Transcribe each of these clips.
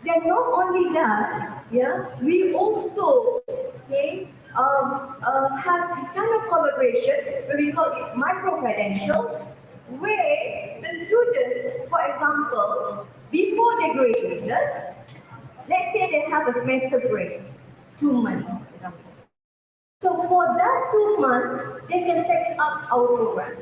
Then not only that, we also have this kind of collaboration where we call it micro-credential, where the students, for example, before they graduated, let's say they have a semester break, 2 months, for example. So for that 2 months, they can take up our program.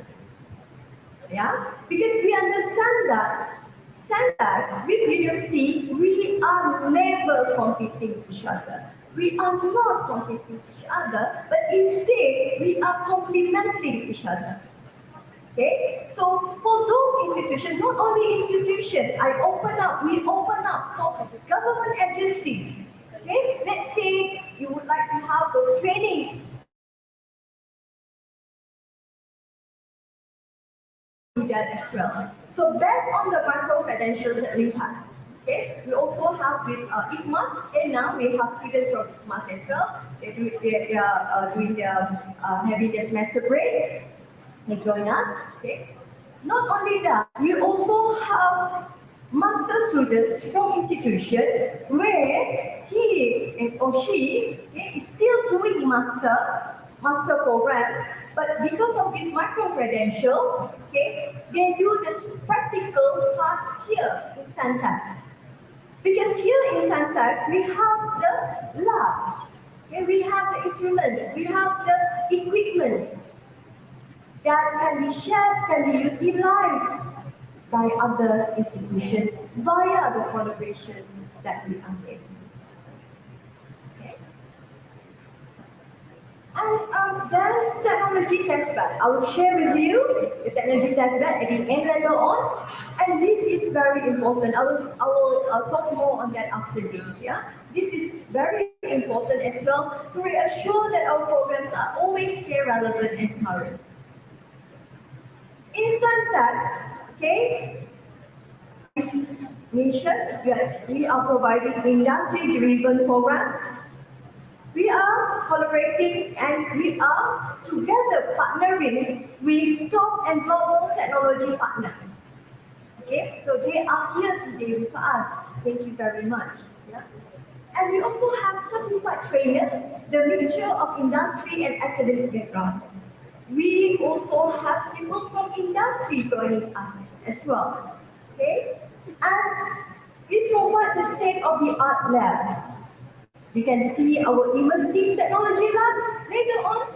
Yeah? Because we understand that standards with leadership, we are never competing each other. We are not competing each other, but instead we are complementing each other. Okay? So for those institutions, not only institutions, we open up for government agencies. Okay? Let's say you would like to have those trainings. Do that as well. So back on the micro credentials that we have. Okay, we also have with IFMAS, and now we have students from IFMAS as well. They are doing their having their semester break. They join us. Okay. Not only that, we also have master students from institution where he or she is still doing master program, but because of this micro credential, they do the practical part here in Santax. Because here in Santax, we have the lab, we have the instruments, we have the equipment that can be shared, can be utilized by other institutions via the collaborations that we are making. Okay. And then technology test bed. I will share with you the technology test bed at the end later on. And this is very important. I will talk more on that after this. Yeah, this is very important as well to reassure that our programs are always stay relevant and current. In Santax, we are providing industry-driven program. We are collaborating and we are together partnering with top and global technology partners. Okay, so they are here today with us. Thank you very much. Yeah. And we also have certified trainers, the mixture of industry and academic background. We also have people from industry joining us as well. Okay? And we provide the state-of-the-art lab. You can see our immersive technology lab later on,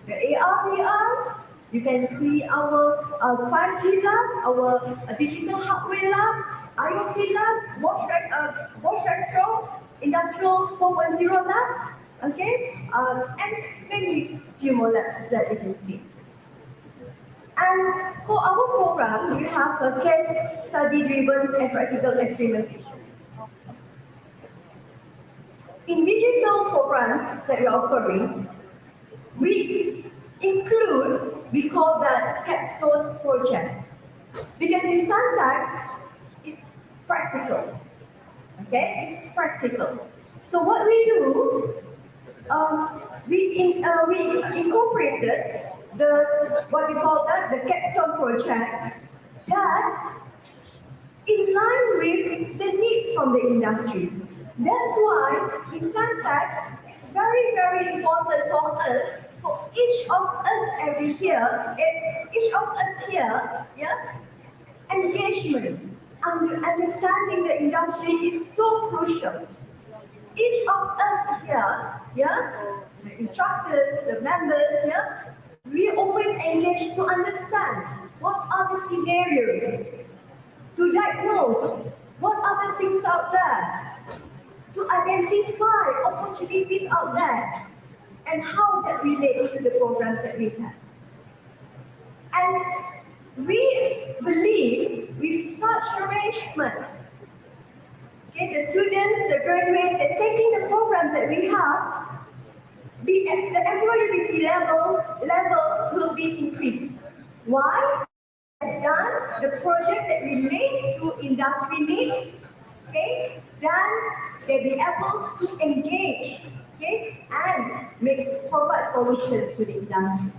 the AR/VR. You can see our 5G lab, our digital hardware lab, IoT lab, Bosch Industrial 4.0 lab, and many few more labs that you can see. And for our program, we have a case study-driven and practical experimentation. In digital programs that we are offering, we call that capstone project. Because in Santax, it's practical. Okay, it's practical. So what we do, we incorporated what we call that, the capstone project, that in line with the needs from the industries. That's why in Santax, it's very, very important for us, for each of us each of us here, engagement and understanding the industry is so crucial. Each of us here, the instructors, the members, we always engage to understand what are the scenarios, to diagnose what are the things out there, to identify opportunities out there, and how that relates to the programs that we have. And we believe with such arrangement, the students, the graduates, and taking the programs that we have, the employability level will be increased. Why? We have done the project that relate to industry needs, then they'll be able to engage, and provide solutions to the industry.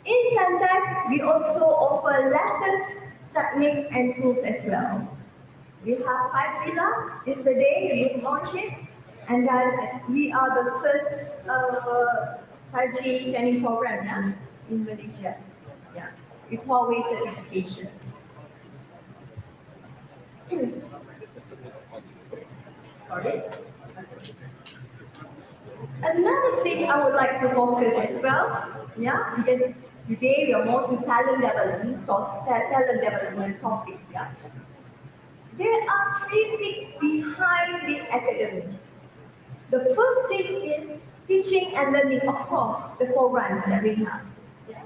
In Santax, we also offer latest technique and tools as well. We have 5 villa. Yesterday we launched it, and then we are the first 5G training program, yeah, in Malaysia. Yeah, with HUAWEI certification. Sorry. Another thing I would like to focus as well, yeah, because today we are more to talent development topic, yeah. There are 3 things behind this academy. The first thing is teaching and learning, of course, the programs that we have. Yeah.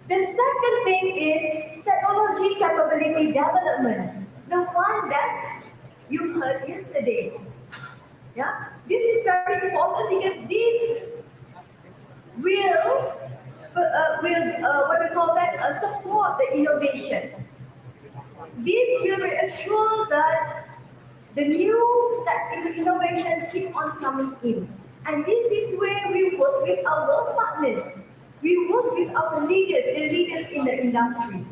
The second thing is technology capability development, the one that you heard yesterday. Yeah, this is very important because this will what we call that support the innovation. This will ensure that the new innovation keep on coming in. And this is where we work with our partners. We work with our leaders, the leaders in the industry.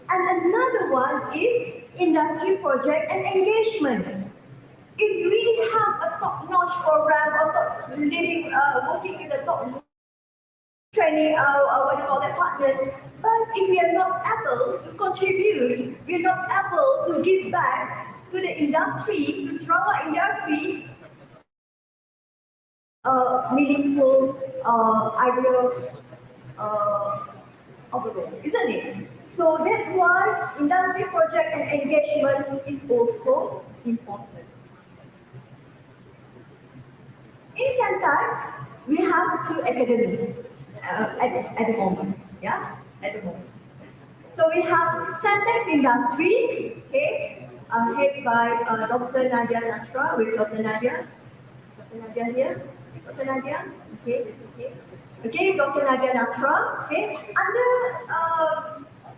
And another one is industry project and engagement. If we have a top-notch program or working with the top training what do you call that, partners, but if we are not able to contribute, we are not able to give back to the industry, to Sarawak industry, meaningful idea of the world, isn't it? So that's why industry project and engagement is also important. In Seng, we have 2 academies at the moment. Yeah, at the moment. So we have Seng Industry, okay, headed by Dr. Nadia Natra, with Dr. Nadia. Dr. Nadia here. Dr. Nadia, okay, it's okay. Okay, Dr. Nadia Natra, okay. Under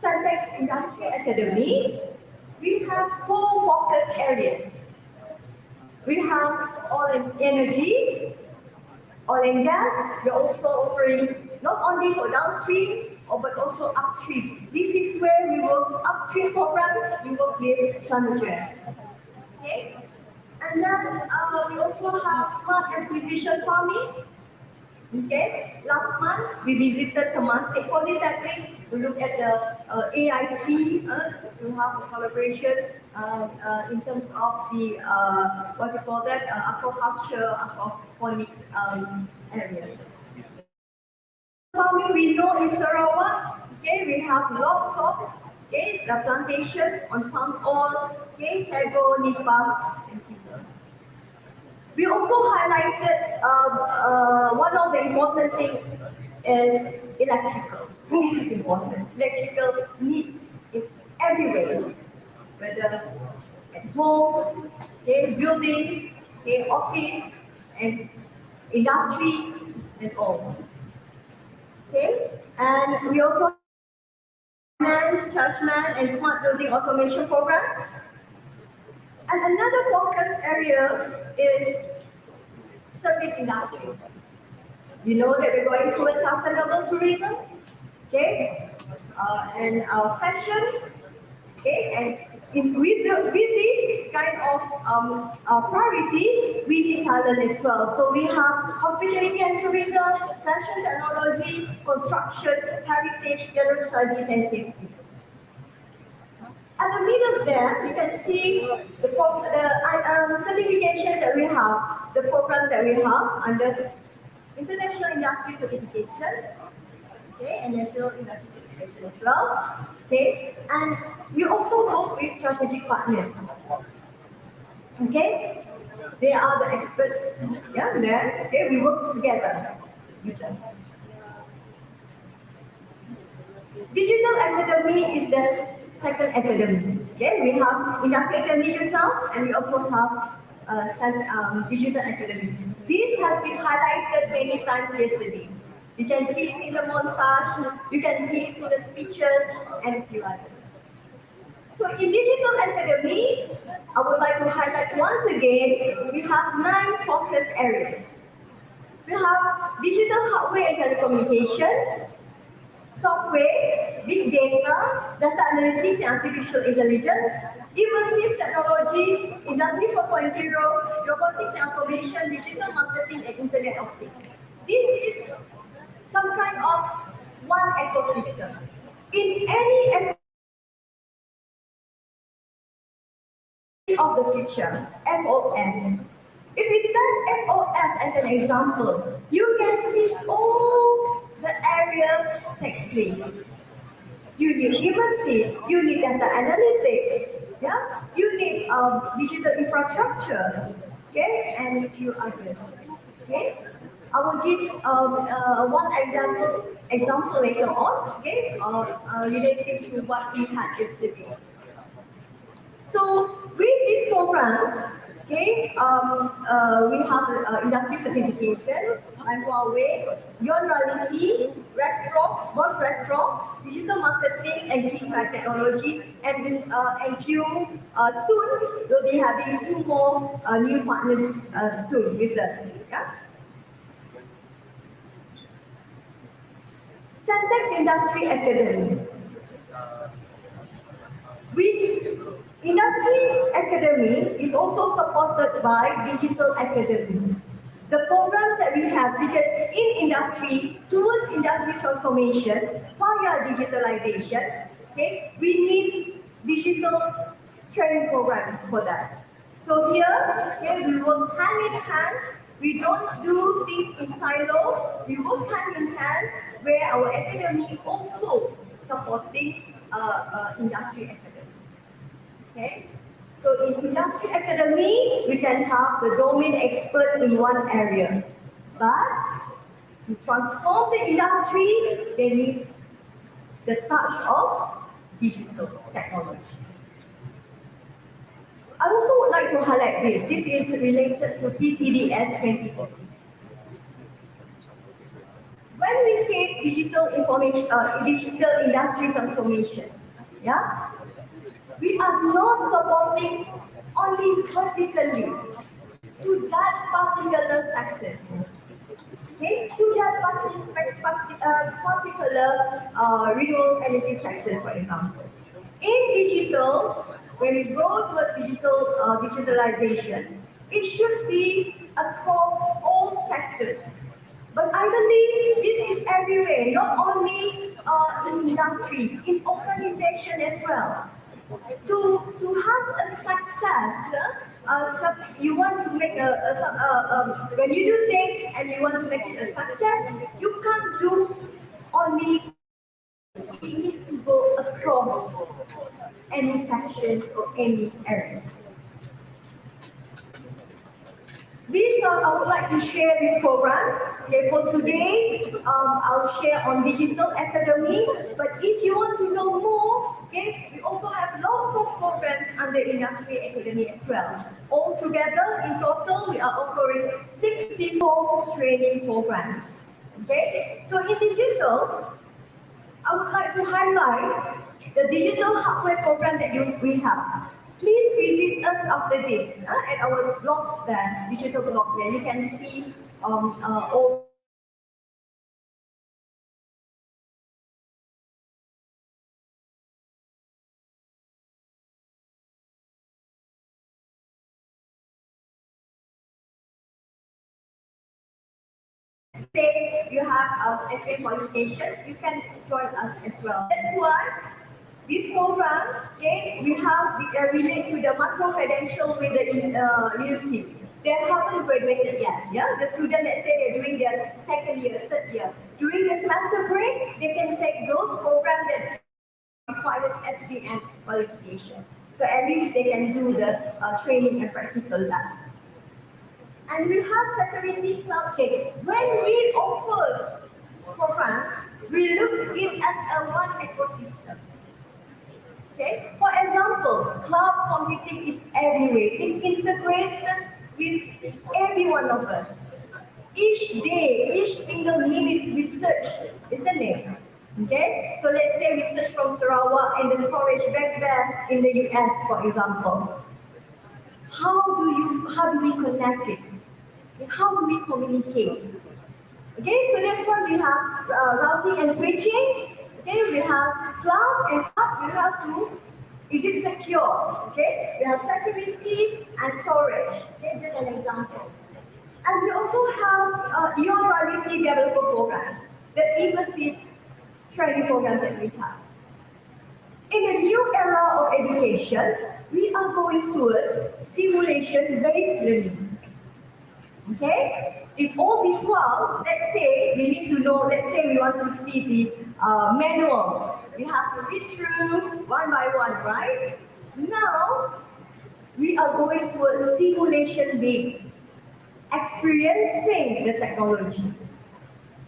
Seng Industry Academy, we have 4 focus areas. We have oil and energy, oil and gas. We're also offering not only for downstream, but also upstream. This is where we work upstream program, we work with Sonnyk. Okay? And then we also have smart acquisition farming. Okay, last month we visited Temasek Polytechnic to look at the AIC to have a collaboration in terms of the what we call that aquaculture, aquaponics area. Farming we know in Sarawak, okay, we have lots of the plantation on palm oil, sago, nipa, and timber. We also highlighted one of the important things is electrical. This is important. Electrical needs in everywhere, whether at home, building, office, and industry, and all. Okay, and we also have Chargeman and Smart Building Automation Program. And another focus area is service industry. You know that we're going towards sustainable tourism, okay, and fashion, okay, and with this kind of priorities, we need talent as well. So we have hospitality and tourism, fashion technology, construction, heritage, general studies, and safety. At the middle there, you can see the certifications that we have, the program that we have under International Industry Certification, okay, and National Industry Certification as well, okay, and we also work with strategic partners, okay. They are the experts, yeah, there, okay, we work together with them. Digital Academy is the second academy. Okay, we have Industry Academy just now, and we also have Digital Academy. This has been highlighted many times yesterday. You can see it in the montage, you can see it in the speeches, and a few others. So in Digital Academy, I would like to highlight once again, we have 9 focus areas. We have digital hardware and telecommunication, software, big data, data analytics and artificial intelligence, immersive technologies, industry 4.0, robotics and automation, digital marketing and internet of things. This is some kind of one ecosystem. In any of the future, FOF. If we take FOF as an example, you can see all the areas takes place. You need immersive, you need data analytics, yeah, you need digital infrastructure, okay, and a few others. Okay, I will give one example later on, okay, related to what we had yesterday. So with these programs, okay, we have industry certification, and HUAWEI, Beyond Reality, restaurant, Bosch restaurant, digital marketing and Keysight technology, and few soon we'll be having two more new partners soon with us. Yeah. Sentex Industry Academy. Industry Academy is also supported by Digital Academy. The programs that we have, because in industry, towards industry transformation via digitalization, okay, we need digital training program for that. So here, okay, we work hand in hand. We don't do things in silo. We work hand in hand, where our academy also supporting industry academy. Okay, so in industry academy, we can have the domain expert in one area, but to transform the industry, they need the touch of digital technologies. I also would like to highlight this. This is related to PCDS 2040. When we say digital information, digital industry transformation, yeah, we are not supporting only vertically to that particular sector. Okay, to that particular renewable energy sectors, for example. In digital, when we go towards digitalization, it should be across all sectors. But I believe this is everywhere, not only in industry, in organization as well. To have a success, you want to make when you do things and you want to make it a success, you can't do only, it needs to go across any sections or any areas. I would like to share these programs. Okay, for today, I'll share on Digital Academy. But if you want to know more, okay, we also have lots of programs under Industry Academy as well. All together, in total, we are offering 64 training programs. Okay, so in digital, I would like to highlight the digital hardware program that we have. Please visit us after this at our blog there, digital blog there. You can see all. Say you have SPA qualification, you can join us as well. That's why this program, okay, we have relate to the macro credential with the universities. They haven't graduated yet. Yeah, the student, let's say they're doing their second year, third year. During the semester break, they can take those programs that require SPM qualification. So at least they can do the training and practical lab. And we have security cloud cake. When we offer programs, we look it as a one ecosystem. Okay? For example, cloud computing is everywhere. It's integrated with every one of us. Each day, each single minute we search, isn't it? Okay? So let's say we search from Sarawak and the storage back there in the US, for example. How do we connect it? How do we communicate? Okay, so that's why we have routing and switching. Okay, we have cloud and up, you have to, is it secure? Okay, we have security and storage. Okay, just an example. And we also have reality developer program, the immersive training program that we have. In the new era of education, we are going towards simulation-based learning. Okay? If all this while, let's say we need to know, let's say we want to see the manual. We have to read through one by one, right? Now, we are going towards simulation-based, experiencing the technology.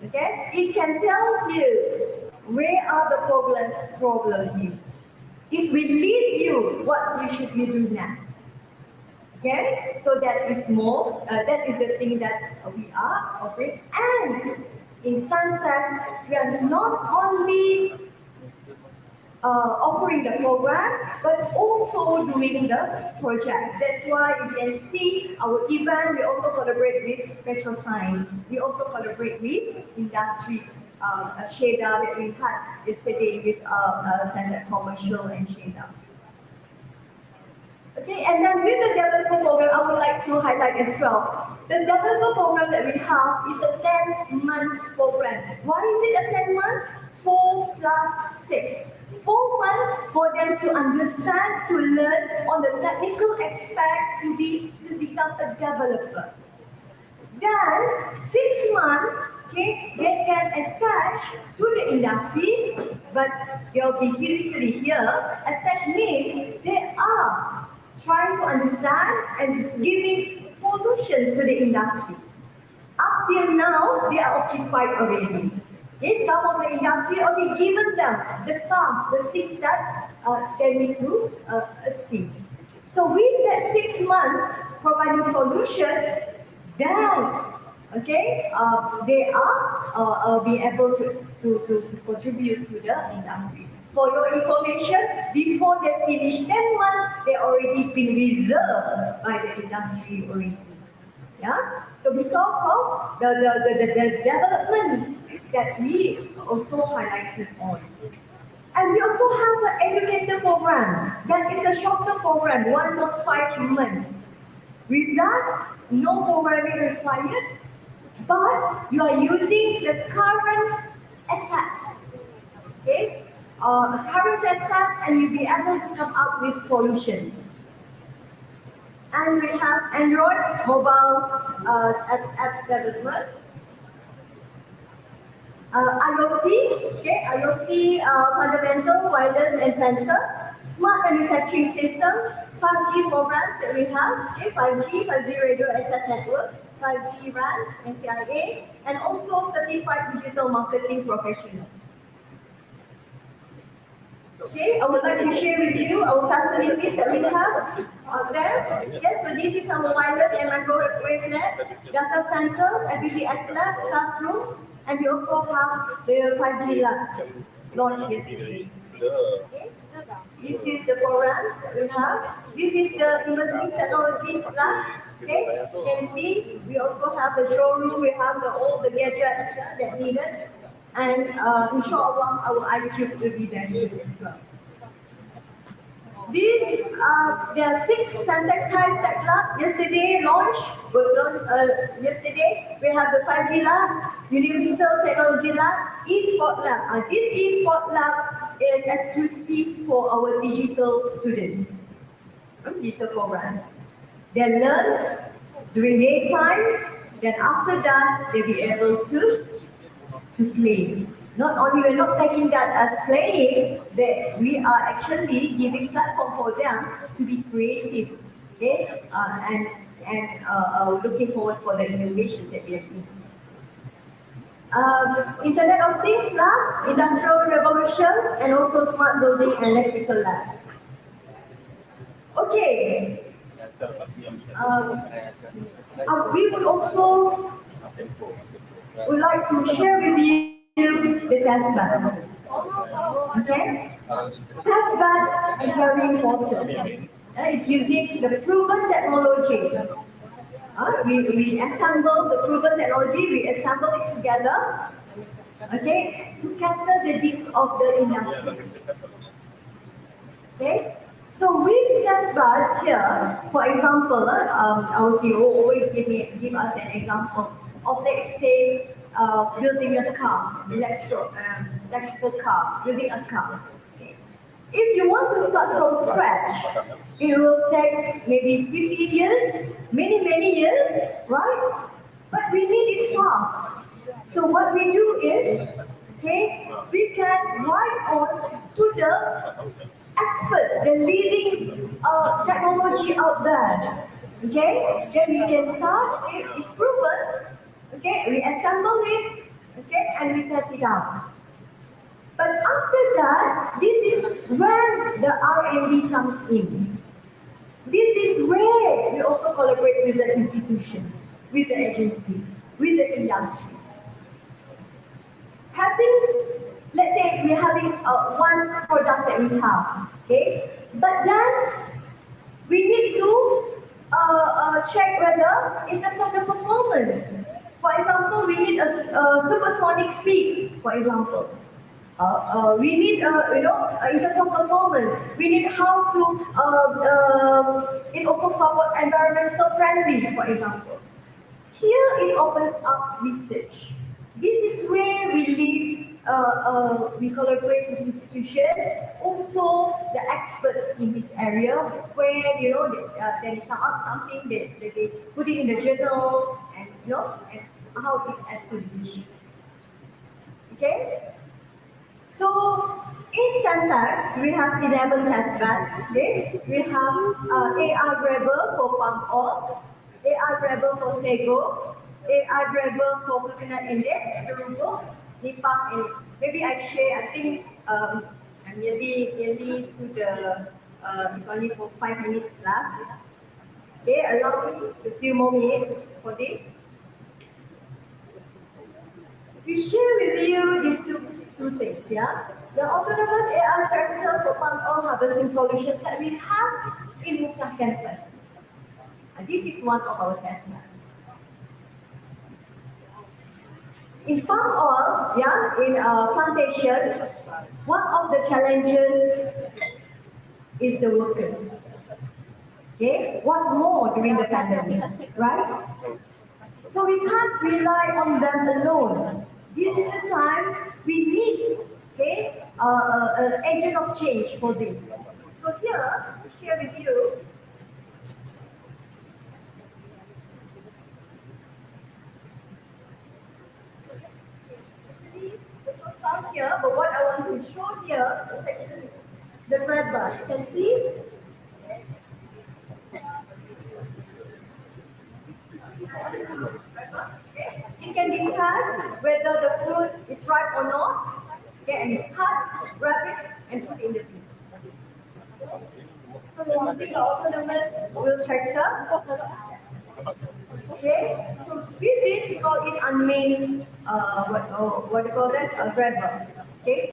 Okay? It can tell you where are the problem is. It will lead you what should you do next. Okay? So that is more, that is the thing that we are offering. And in some times, we are not only offering the program, but also doing the projects. That's why you can see our event, we also collaborate with Metro Science. We also collaborate with industries, Sheda that we had yesterday with Centers Commercial and Sheda. Okay, and then with the developer program, I would like to highlight as well. The developer program that we have is a 10-month program. Why is it a 10-month? 4 plus 6. 4 months for them to understand, to learn on the technical aspect to become a developer. Then 6 months, okay, they can attach to the industries, but they'll be physically here. Attach means they are trying to understand and giving solutions to the industries. Up till now, they are occupied already. Okay, some of the industry only given them the tasks, the things that they need to see. So with that 6 months providing solution, then okay, they are be able to contribute to the industry. For your information, before they finish 10 months, they already been reserved by the industry already. Yeah. So because of the development that we also highlighted on. And we also have an educator program that is a shorter program, 1.5 months. With that, no programming required, but you are using the current assets. Okay? Current assets, and you'll be able to come up with solutions. And we have Android mobile app development. IoT, okay, IoT fundamental, wireless and sensor, smart manufacturing system, 5G programs that we have, okay, 5G radio access network, 5G RAN, NCIA, and also certified digital marketing professional. Okay, I would like to share with you our facilities that we have there. Yes, so this is our wireless and microwave net, data center, FPGX lab, classroom, and we also have the 5G lab launched yesterday. Okay. This is the programs that we have. This is the immersive technologies lab. Okay, you can see we also have the showroom. We have all the gadgets that needed. And inshallah, our IQ will be there soon as well. There are 6 Syntax High Tech Lab. Yesterday launched, yesterday we have the 5G Lab, Universal Technology Lab, eSport Lab. This eSport Lab is exclusive for our digital students, digital programs. They learn during daytime, then after that, they'll be able to play. Not only we're not taking that as playing, that we are actually giving platform for them to be creative, okay, and looking forward for the innovations that we are doing. Internet of Things Lab, Industrial Revolution, and also Smart Building and Electrical Lab. Okay. We would also like to share with you the test bed. Okay? Test bed is very important. It's using the proven technology. We assemble the proven technology, we assemble it together, okay, to cater the needs of the industries. Okay? So with test bed here, for example, our CEO always give us an example of, let's say, building a car, electrical car, building a car. Okay. If you want to start from scratch, it will take maybe 50 years, many years, right? But we need it fast. So what we do is, okay, we can write on to the expert, the leading technology out there. Okay, then we can start. It's proven. Okay, we assemble it. Okay, and we test it out. But after that, this is where the R&D comes in. This is where we also collaborate with the institutions, with the agencies, with the industries. Having, let's say we're having one product that we have, okay? But then we need to check whether in terms of the performance. For example, we need a supersonic speed, for example. We need, in terms of performance, we need how to, it also support environmental friendly, for example. Here it opens up research. This is where we collaborate with institutions, also the experts in this area, where they come up something they put it in the journal, and and how it has to be. Okay. So in syntax, we have 11 test beds. Okay? We have AI grabber for pump oil, AI grabber for Sego, AI grabber for coconut index, Terumbo, Nipa, and maybe I share, I think I'm nearly to the, it's only for 5 minutes left. Okay, allow me a few more minutes for this. We share with you these two things, yeah? The autonomous AI tractor for palm oil harvesting solutions that we have in Mukah campus. And this is one of our tests. In palm oil, yeah, in plantation, one of the challenges is the workers. Okay, what more during the pandemic, right? So we can't rely on them alone. This is the time we need, okay, an agent of change for this. So here, share with you. Actually, there's no sound here, but what I want to show here is actually the red bar. You can see. Okay. It can be cut whether the fruit is ripe or not. Okay, and you cut, wrap it, and put in the bin. So using the autonomous wheel tractor. Okay, so with this we call it unmanned, what do you call that? A grabber. Okay.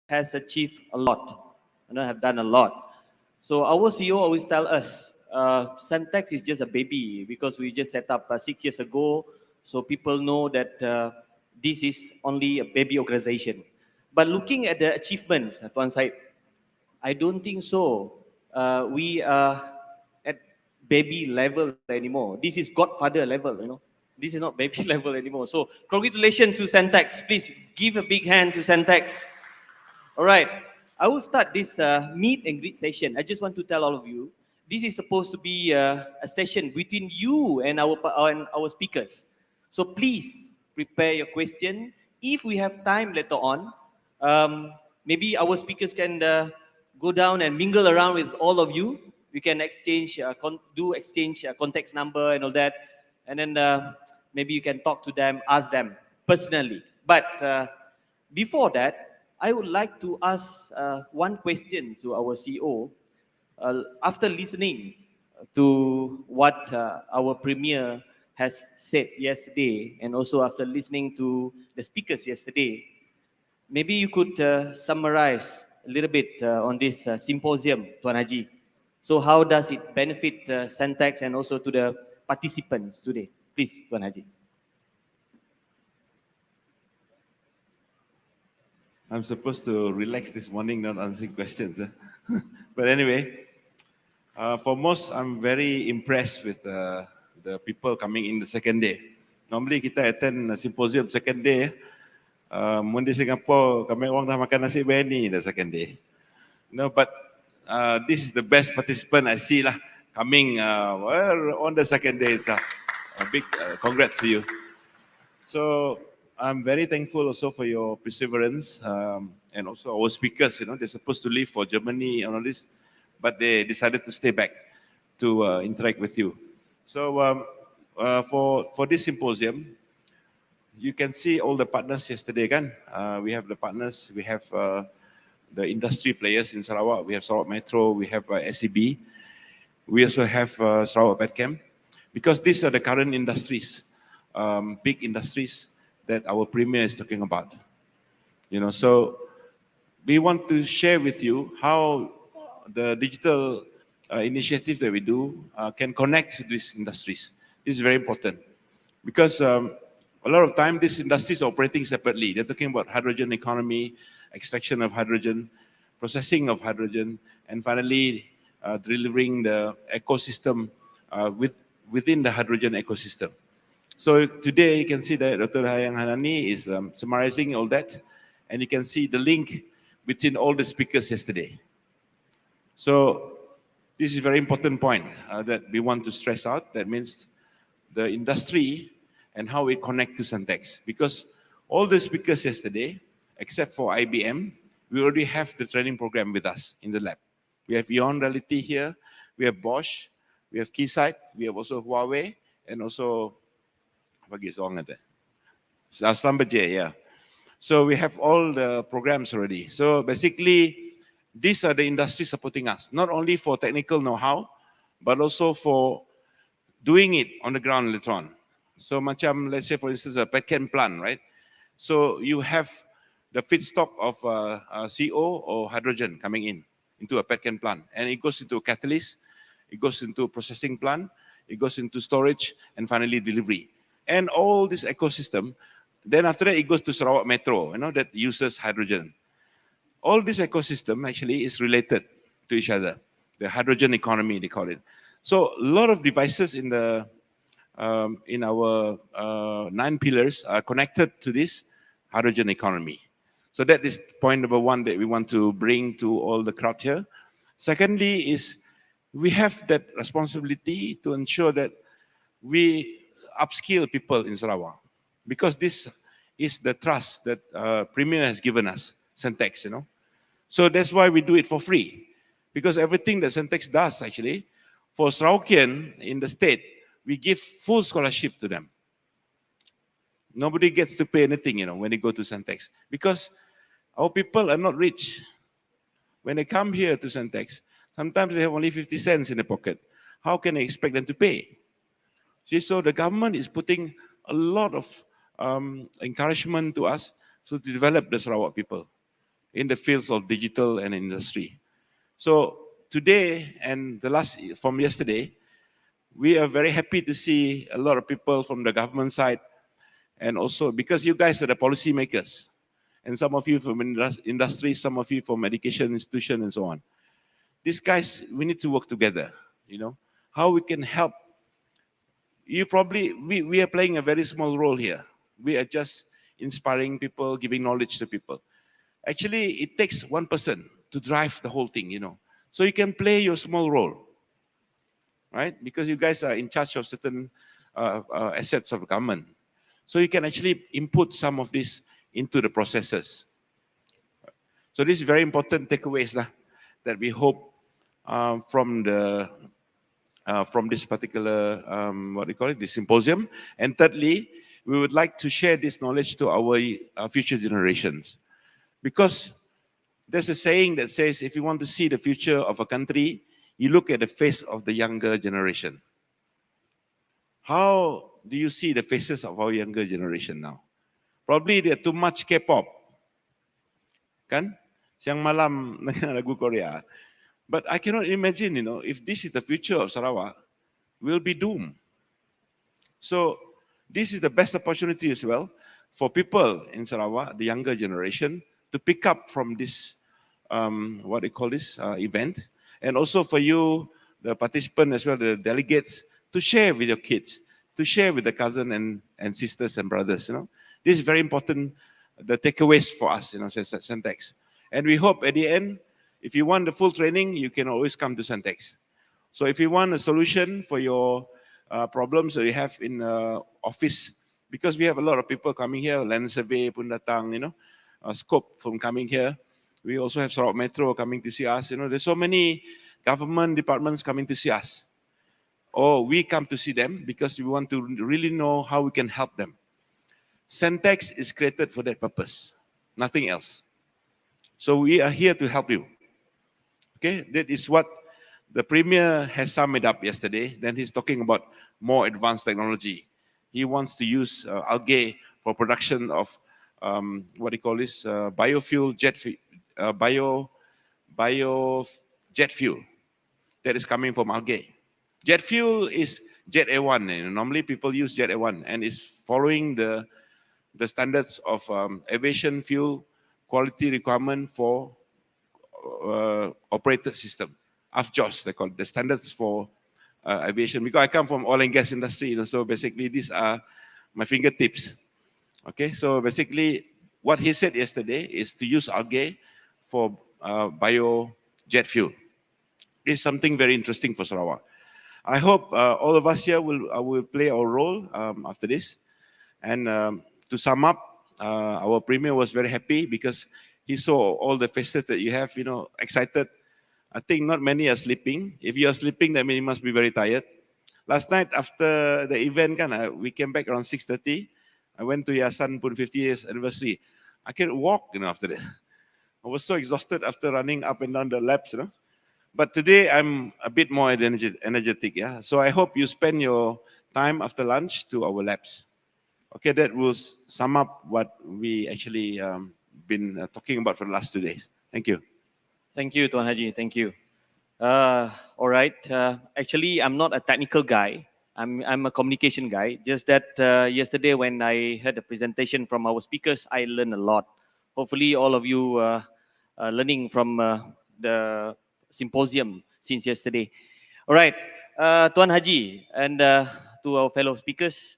has achieved a lot, have done a lot. So our CEO always tell us, Sentex is just a baby because we just set up 6 years ago. So people know that this is only a baby organization. But looking at the achievements, Tuan Syed, I don't think so. We are at baby level anymore. This is godfather level. This is not baby level anymore. So congratulations to Sentex. Please give a big hand to Sentex. All right. I will start this meet and greet session. I just want to tell all of you, this is supposed to be a session between you and our speakers. So please prepare your question. If we have time later on, maybe our speakers can go down and mingle around with all of you. We can exchange, exchange contact number and all that. And then maybe you can talk to them, ask them personally. But before that, I would like to ask one question to our CEO. After listening to what our premier has said yesterday, and also after listening to the speakers yesterday, maybe you could summarize a little bit on this symposium, Tuan Haji. So how does it benefit Sentex and also to the participants today? Please, Tuan Haji. I'm supposed to relax this morning, not answering questions. But anyway, foremost, I'm very impressed with the people coming in the second day. Normally kita attend symposium second day. Di Singapore, kami orang dah makan nasi biryani the second day. But this is the best participant I see lah coming on the second day. So a big congrats to you. So I'm very thankful also for your perseverance and also our speakers. They're supposed to leave for Germany and all this, but they decided to stay back to interact with you. So for this symposium, you can see all the partners yesterday, kan? We have the partners, we have the industry players in Sarawak, we have Sarawak Metro, we have SEB, we also have Sarawak Petchem, because these are the current industries, big industries that our premier is talking about. So we want to share with you how the digital initiative that we do can connect to these industries. This is very important because a lot of time these industries are operating separately. They're talking about hydrogen economy, extraction of hydrogen, processing of hydrogen, and finally delivering the ecosystem within the hydrogen ecosystem. So today you can see that Dr. Hayang Hanani is summarizing all that, and you can see the link between all the speakers yesterday. So this is a very important point that we want to stress out. That means the industry and how we connect to Sentex. Because all the speakers yesterday, except for IBM, we already have the training program with us in the lab. We have Eon Reality here, we have Bosch, we have Keysight, we have also HUAWEI, and also Slumberjay, yeah. So we have all the programs already. So basically, these are the industries supporting us, not only for technical know-how, but also for doing it on the ground later on. So macam, let's say for instance, a petchem plant, right? So you have the feedstock of CO or hydrogen coming into a petchem plant, and it goes into a catalyst, it goes into a processing plant, it goes into storage, and finally delivery. And all this ecosystem, then after that it goes to Sarawak Metro, that uses hydrogen. All this ecosystem actually is related to each other. The hydrogen economy, they call it. So a lot of devices in our 9 pillars are connected to this hydrogen economy. So that is point number 1 that we want to bring to all the crowd here. Secondly is we have that responsibility to ensure that we upskill people in Sarawak, because this is the trust that Premier has given us, Sentex, So that's why we do it for free, because everything that Sentex does actually, for Sarawakian in the state, we give full scholarship to them. Nobody gets to pay anything, when they go to Sentex, because our people are not rich. When they come here to Sentex, sometimes they have only 50 cents in their pocket. How can they expect them to pay? See, so the government is putting a lot of encouragement to us to develop the Sarawak people. in the fields of digital and industry. So today and from yesterday, we are very happy to see a lot of people from the government side, and also because you guys are the policy makers, and some of you from industry, some of you from education institution and so on. These guys, we need to work together, how we can help. We are playing a very small role here. We are just inspiring people, giving knowledge to people. Actually, it takes one person to drive the whole thing, So you can play your small role, right? Because you guys are in charge of certain assets of government. So you can actually input some of this into the processes. So this is very important takeaways that we hope from this particular, this symposium. And thirdly, we would like to share this knowledge to our future generations. Because there's a saying that says, if you want to see the future of a country, you look at the face of the younger generation. How do you see the faces of our younger generation now? Probably they're too much K-pop. Kan? Siang malam lagu Korea. But I cannot imagine, if this is the future of Sarawak, we'll be doomed. So this is the best opportunity as well for people in Sarawak, the younger generation, to pick up from this, event. And also for you, the participants as well, the delegates, to share with your kids, to share with the cousin and sisters and brothers, This is very important, the takeaways for us, Sentex. And we hope at the end, if you want the full training, you can always come to Sentex. So if you want a solution for your problems that you have in office, because we have a lot of people coming here, land survey pun datang, scope from coming here. We also have Sarawak Metro coming to see us. There's so many government departments coming to see us. Or we come to see them because we want to really know how we can help them. Sentex is created for that purpose, nothing else. So we are here to help you. Okay, that is what the Premier has summed it up yesterday. Then he's talking about more advanced technology. He wants to use algae for production of biofuel jet fuel that is coming from algae. Jet fuel is Jet A1. Normally people use Jet A1 and is following the standards of aviation fuel quality requirement for operated system. AFJOS, they call it, the standards for aviation. Because I come from oil and gas industry, so basically these are my fingertips. Okay, so basically what he said yesterday is to use algae for bio jet fuel. It's something very interesting for Sarawak. I hope all of us here will play our role after this. And to sum up, our Premier was very happy because he saw all the faces that you have, excited. I think not many are sleeping. If you are sleeping, that means you must be very tired. Last night after the event, we came back around 6:30. I went to Yasan Pun 50 years anniversary. I can't walk, after that. I was so exhausted after running up and down the labs, But today I'm a bit more energetic, yeah. So I hope you spend your time after lunch to our labs. Okay, that will sum up what we actually been talking about for the last 2 days. Thank you. Thank you, Tuan Haji. Thank you. All right. Actually, I'm not a technical guy. I'm a communication guy. Just that yesterday when I heard the presentation from our speakers, I learned a lot. Hopefully, all of you are learning from the symposium since yesterday. All right, Tuan Haji and to our fellow speakers,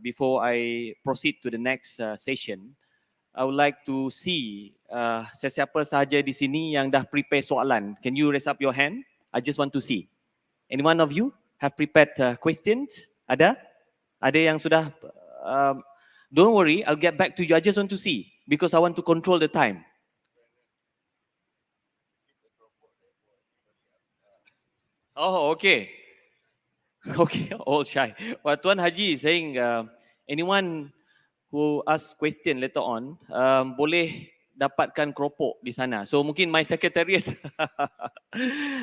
before I proceed to the next session, I would like to see sesiapa sahaja di sini yang dah prepare soalan. Can you raise up your hand? I just want to see. Any one of you have prepared questions? Ada? Ada yang sudah? Don't worry, I'll get back to you. I just want to see because I want to control the time. Oh, okay. Okay, all shy. But Tuan Haji is saying, anyone who ask question later on, boleh dapatkan keropok di sana. So mungkin my secretariat,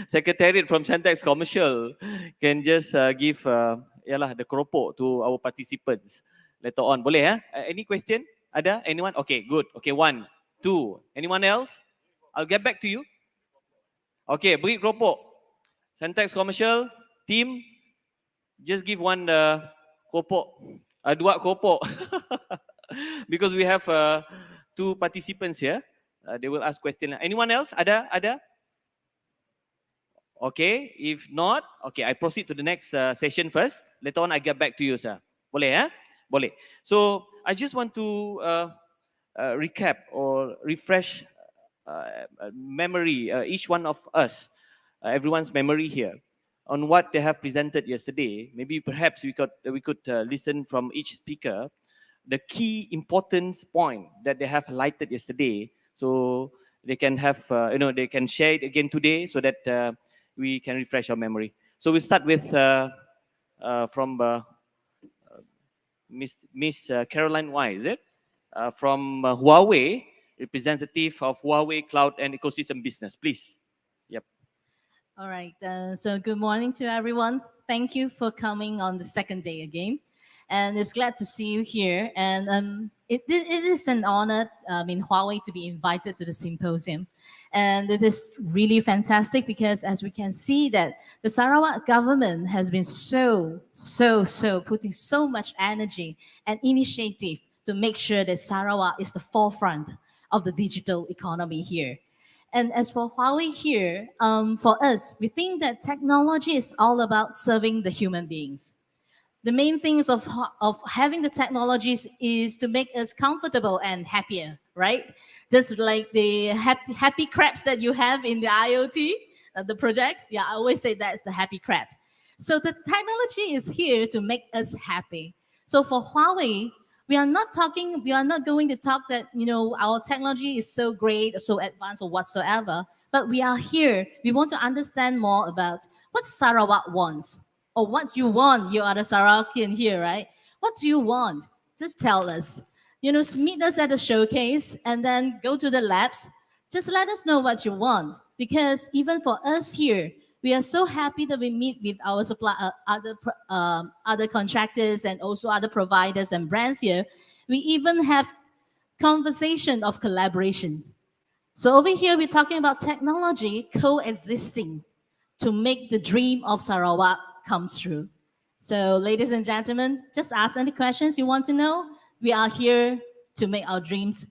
secretariat from Sentex Commercial can just give the keropok to our participants later on. Boleh? Any question? Ada? Anyone? Okay, good. Okay, one. 2. Anyone else? I'll get back to you. Okay, beri keropok. Syntax commercial team, just give one keropok, dua keropok, because we have 2 participants here. They will ask question. Anyone else? Ada? Okay, if not, okay, I proceed to the next session first. Later on, I get back to you, sir. Boleh, ya? Boleh. So, I just want to recap or refresh memory, each one of us, everyone's memory here, on what they have presented yesterday. Maybe perhaps we could listen from each speaker the key importance point that they have highlighted yesterday, so they can have they can share it again today, so that we can refresh our memory. So we start with from Miss Caroline Y, is it? From Huawei, representative of Huawei Cloud and Ecosystem Business, please. Yep. All right. So good morning to everyone. Thank you for coming on the second day again. And it's glad to see you here. And it is an honor in Huawei to be invited to the symposium. And it is really fantastic because as we can see that the Sarawak government has been so putting so much energy and initiative to make sure that Sarawak is the forefront of the digital economy here. And as for Huawei here, for us, we think that technology is all about serving the human beings. The main things of having the technologies is to make us comfortable and happier, right? Just like the happy crabs that you have in the IoT, the projects. Yeah, I always say that's the happy crab. So the technology is here to make us happy. So for Huawei, we are not going to talk that, our technology is so great, so advanced or whatsoever, but we are here. We want to understand more about what Sarawak wants. Or what you want. You are the Sarawakian here, right? What do you want? Just tell us. Meet us at the showcase and then go to the labs. Just let us know what you want. Because even for us here, we are so happy that we meet with our other contractors and also other providers and brands here. We even have conversation of collaboration. So over here, we're talking about technology coexisting to make the dream of Sarawak come true. So, ladies and gentlemen, just ask any questions you want to know. We are here to make our dreams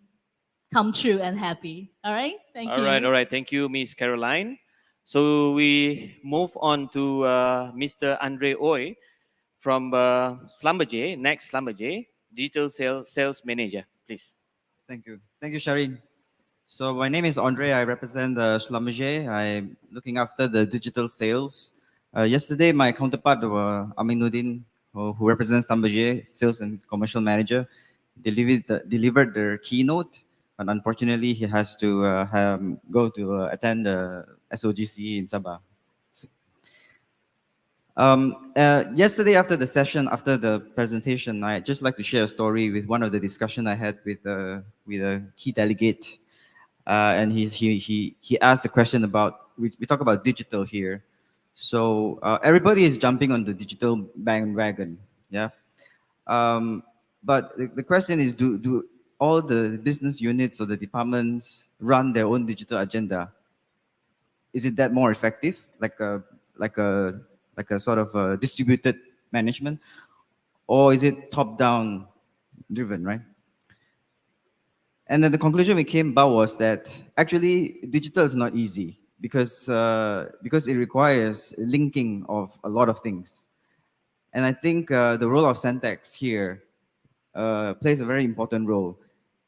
come true and happy. All right? Thank you. All right. Thank you, Miss Caroline. So we move on to Mr. Andre Oy from Schlumberger, next Schlumberger, Digital Sales Manager, please. Thank you. Thank you, Shireen. So my name is Andre. I represent Schlumberger. I'm looking after the digital sales. Yesterday, my counterpart, Aminuddin, who represents Schlumberger, sales and commercial manager, delivered their keynote. And unfortunately, he has to go to attend the SOGC in Sabah. Yesterday, after the session, after the presentation, I'd just like to share a story with one of the discussion I had with a key delegate. And he asked the question about, we talk about digital here. So everybody is jumping on the digital bandwagon, yeah. But the question is, do all the business units or the departments run their own digital agenda? Is it that more effective, like a sort of a distributed management, or is it top-down driven, right? And then the conclusion we came about was that actually digital is not easy because it requires linking of a lot of things. And I think the role of Syntax here plays a very important role.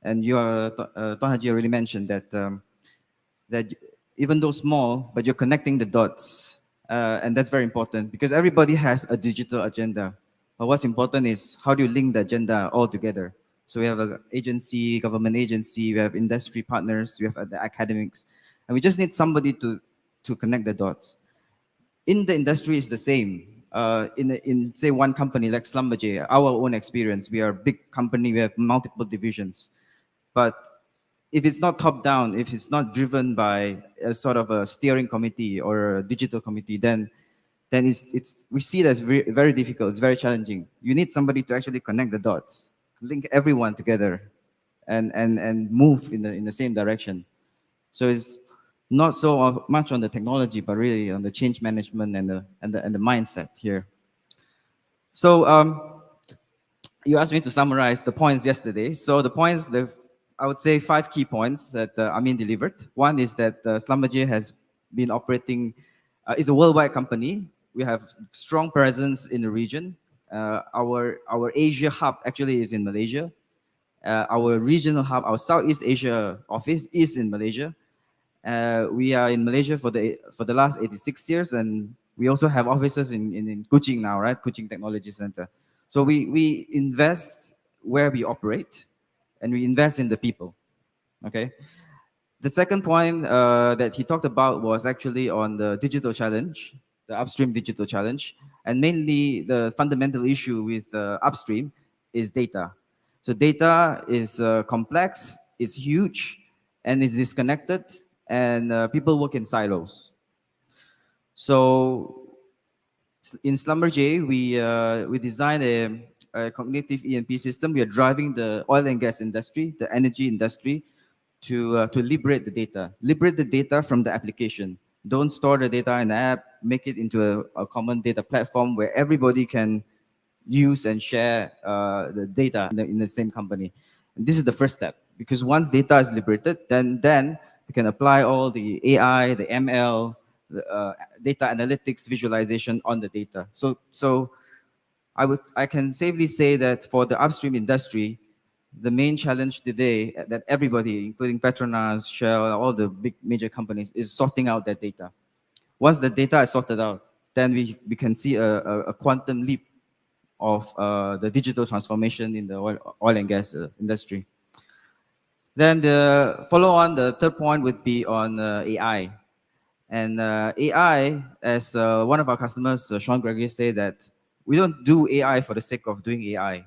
And Tuan Haji already mentioned that that even though small, but you're connecting the dots, and that's very important because everybody has a digital agenda. But what's important is how do you link the agenda all together? So we have an agency, government agency, we have industry partners, we have the academics, and we just need somebody to connect the dots. In the industry, it's the same. In say one company like Schlumberger, our own experience, we are a big company, we have multiple divisions. But if it's not top down, if it's not driven by a sort of a steering committee or a digital committee, then we see it as very, very difficult. It's very challenging. You need somebody to actually connect the dots, link everyone together, and move in the same direction. So it's not so much on the technology, but really on the change management and the mindset here. So you asked me to summarize the points yesterday. So the points, I would say 5 key points that Amin delivered. One is that Schlumberger has been operating, is a worldwide company. We have strong presence in the region. Our Asia hub actually is in Malaysia. Our regional hub, our Southeast Asia office is in Malaysia. We are in Malaysia for the last 86 years, and we also have offices in Kuching now, right? Kuching Technology Center. So we invest where we operate, and we invest in the people. Okay. The second point that he talked about was actually on the digital challenge, the upstream digital challenge, and mainly the fundamental issue with upstream is data. So data is complex, it's huge, and is disconnected, and people work in silos. So in Schlumberger, we designed a cognitive E&P system. We are driving the oil and gas industry, the energy industry, to liberate the data from the application. Don't store the data in the app. Make it into a common data platform where everybody can use and share the data in the same company. And this is the first step, because once data is liberated, then we can apply all the AI, the ML, the data analytics, visualization on the data. So I can safely say that for the upstream industry, the main challenge today that everybody, including Petronas, Shell, all the big major companies, is sorting out that data. Once the data is sorted out, then we can see a quantum leap of the digital transformation in the oil and gas industry. Then the follow on, the third point would be on AI. And AI, as one of our customers, Sean Gregory, say that we don't do AI for the sake of doing AI.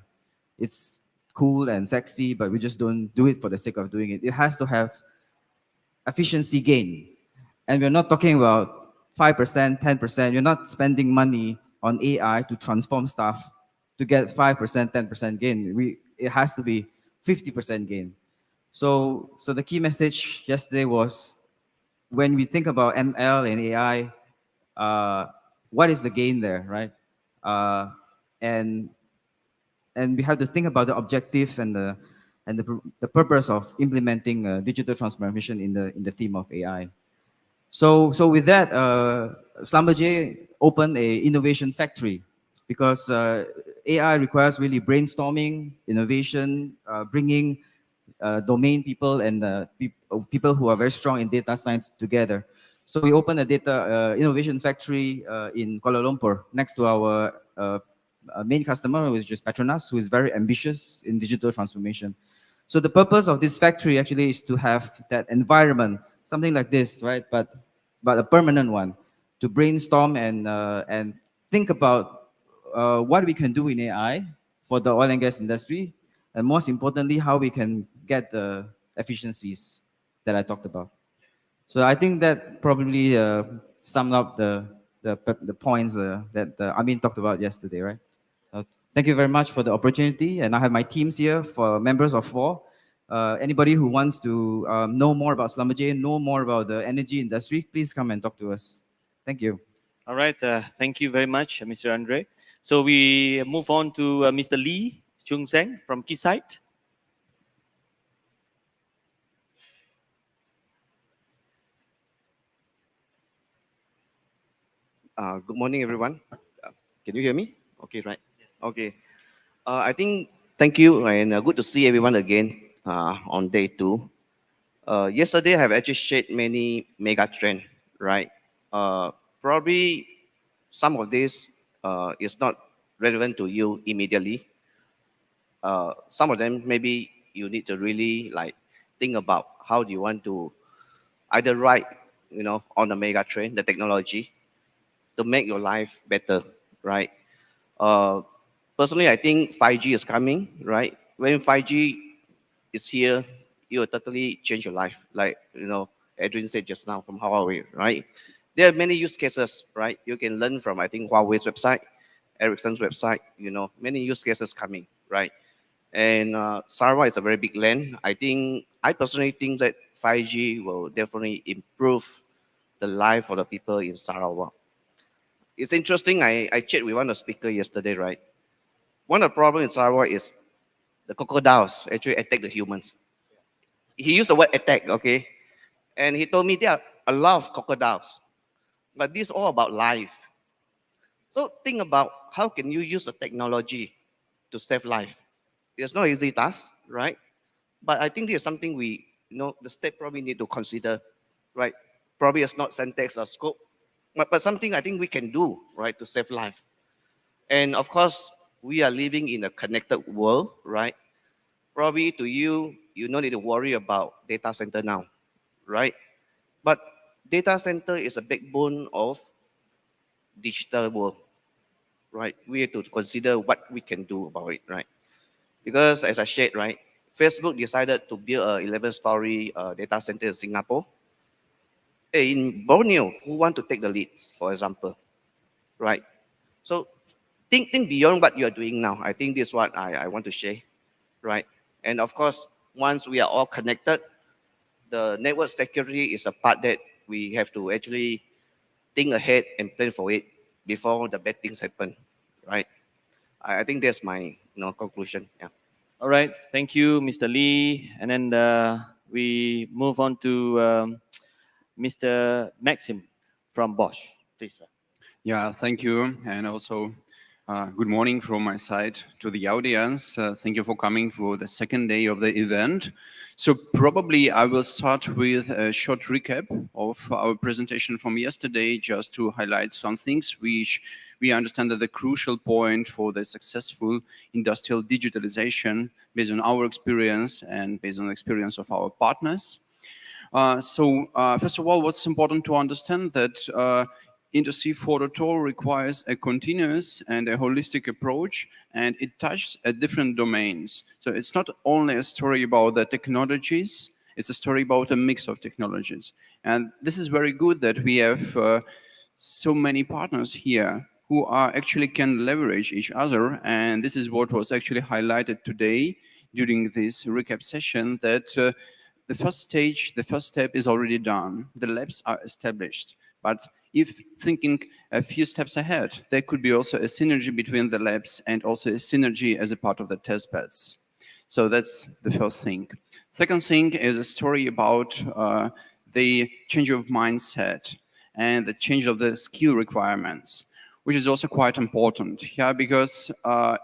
It's cool and sexy, but we just don't do it for the sake of doing it. It has to have efficiency gain. And we're not talking about 5%, 10%. You're not spending money on AI to transform stuff to get 5%, 10% gain. It has to be 50% gain. So the key message yesterday was, when we think about ML and AI, what is the gain there, right? And we have to think about the objectives and the purpose of implementing digital transformation in the theme of AI. So with that, Schlumberger opened a innovation factory, because AI requires really brainstorming, innovation, bringing domain people and people who are very strong in data science together. So we opened a data innovation factory in Kuala Lumpur next to our main customer, which is Petronas, who is very ambitious in digital transformation. So the purpose of this factory actually is to have that environment, something like this, right? But a permanent one, to brainstorm and think about what we can do in AI for the oil and gas industry, and most importantly, how we can get the efficiencies that I talked about. So I think that probably summed up the points that Amin talked about yesterday, right? Thank you very much for the opportunity, and I have my teams here for members of four. Anybody who wants to know more about Schlumberger, know more about the energy industry, please come and talk to us. Thank you. All right. Thank you very much, Mr. Andre. So we move on to Mr. Lee Seng from Keysight. Good morning, everyone. Can you hear me? Okay, right. Okay. I think thank you, and good to see everyone again on day 2. Yesterday, I have actually shared many mega trends, right? Probably some of this is not relevant to you immediately. Some of them maybe you need to really think about how do you want to either ride, on the mega trend, the technology, to make your life better, right? Personally, I think 5G is coming, right? When 5G is here, it will totally change your life. Like, Adrian said just now from HUAWEI, right? There are many use cases, right? You can learn from, I think, HUAWEI's website, Ericsson's website, many use cases coming, right? And Sarawak is a very big land. I personally think that 5G will definitely improve the life of the people in Sarawak. It's interesting, I chatted with one of the speakers yesterday, right? One of the problems in Sarawak is the crocodiles actually attack the humans. He used the word attack, okay? And he told me there are a lot of crocodiles, but this is all about life. So think about how can you use the technology to save life. It's not an easy task, right? But I think this is something the state probably need to consider, right? Probably it's not syntax or scope, but something I think we can do, right, to save life. And of course, we are living in a connected world, right? Probably to you, you don't need to worry about data center now, right? But data center is a backbone of digital world, right? We have to consider what we can do about it, right? Because as I shared, right, Facebook decided to build a 11-story data center in Singapore. In Borneo, who want to take the leads, for example, right? So think beyond what you are doing now. I think this is what I want to share, right? And of course, once we are all connected, the network security is a part that we have to actually think ahead and plan for it before the bad things happen, right? I think that's my conclusion. Yeah. All right, thank you, Mr. Lee. And then we move on to Mr. Maksim from Bosch. Please, sir. Yeah, thank you. And also, good morning from my side to the audience. Thank you for coming for the second day of the event. So probably I will start with a short recap of our presentation from yesterday, just to highlight some things which we understand that the crucial point for the successful industrial digitalization based on our experience and based on the experience of our partners. First of all, what's important to understand that Industry 4.0 requires a continuous and a holistic approach, and it touches at different domains. So it's not only a story about the technologies, it's a story about a mix of technologies. And this is very good that we have so many partners here who actually can leverage each other. And this is what was actually highlighted today during this recap session, that the first stage, the first step is already done. The labs are established. But if thinking a few steps ahead, there could be also a synergy between the labs and also a synergy as a part of the test beds. So that's the first thing. Second thing is a story about the change of mindset and the change of the skill requirements, which is also quite important. Yeah, because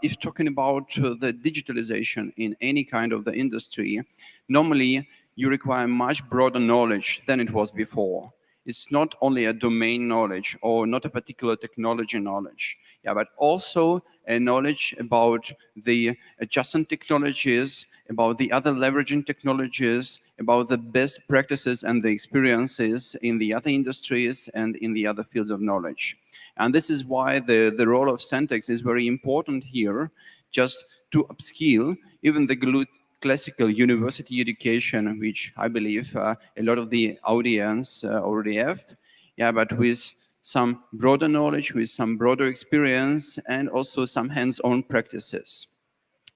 if talking about the digitalization in any kind of the industry, normally you require much broader knowledge than it was before. It's not only a domain knowledge or not a particular technology knowledge, yeah, but also a knowledge about the adjacent technologies, about the other leveraging technologies, about the best practices and the experiences in the other industries and in the other fields of knowledge. And this is why the role of Centex is very important here, just to upskill even the classical university education, which I believe a lot of the audience already have, yeah, but with some broader knowledge, with some broader experience, and also some hands-on practices.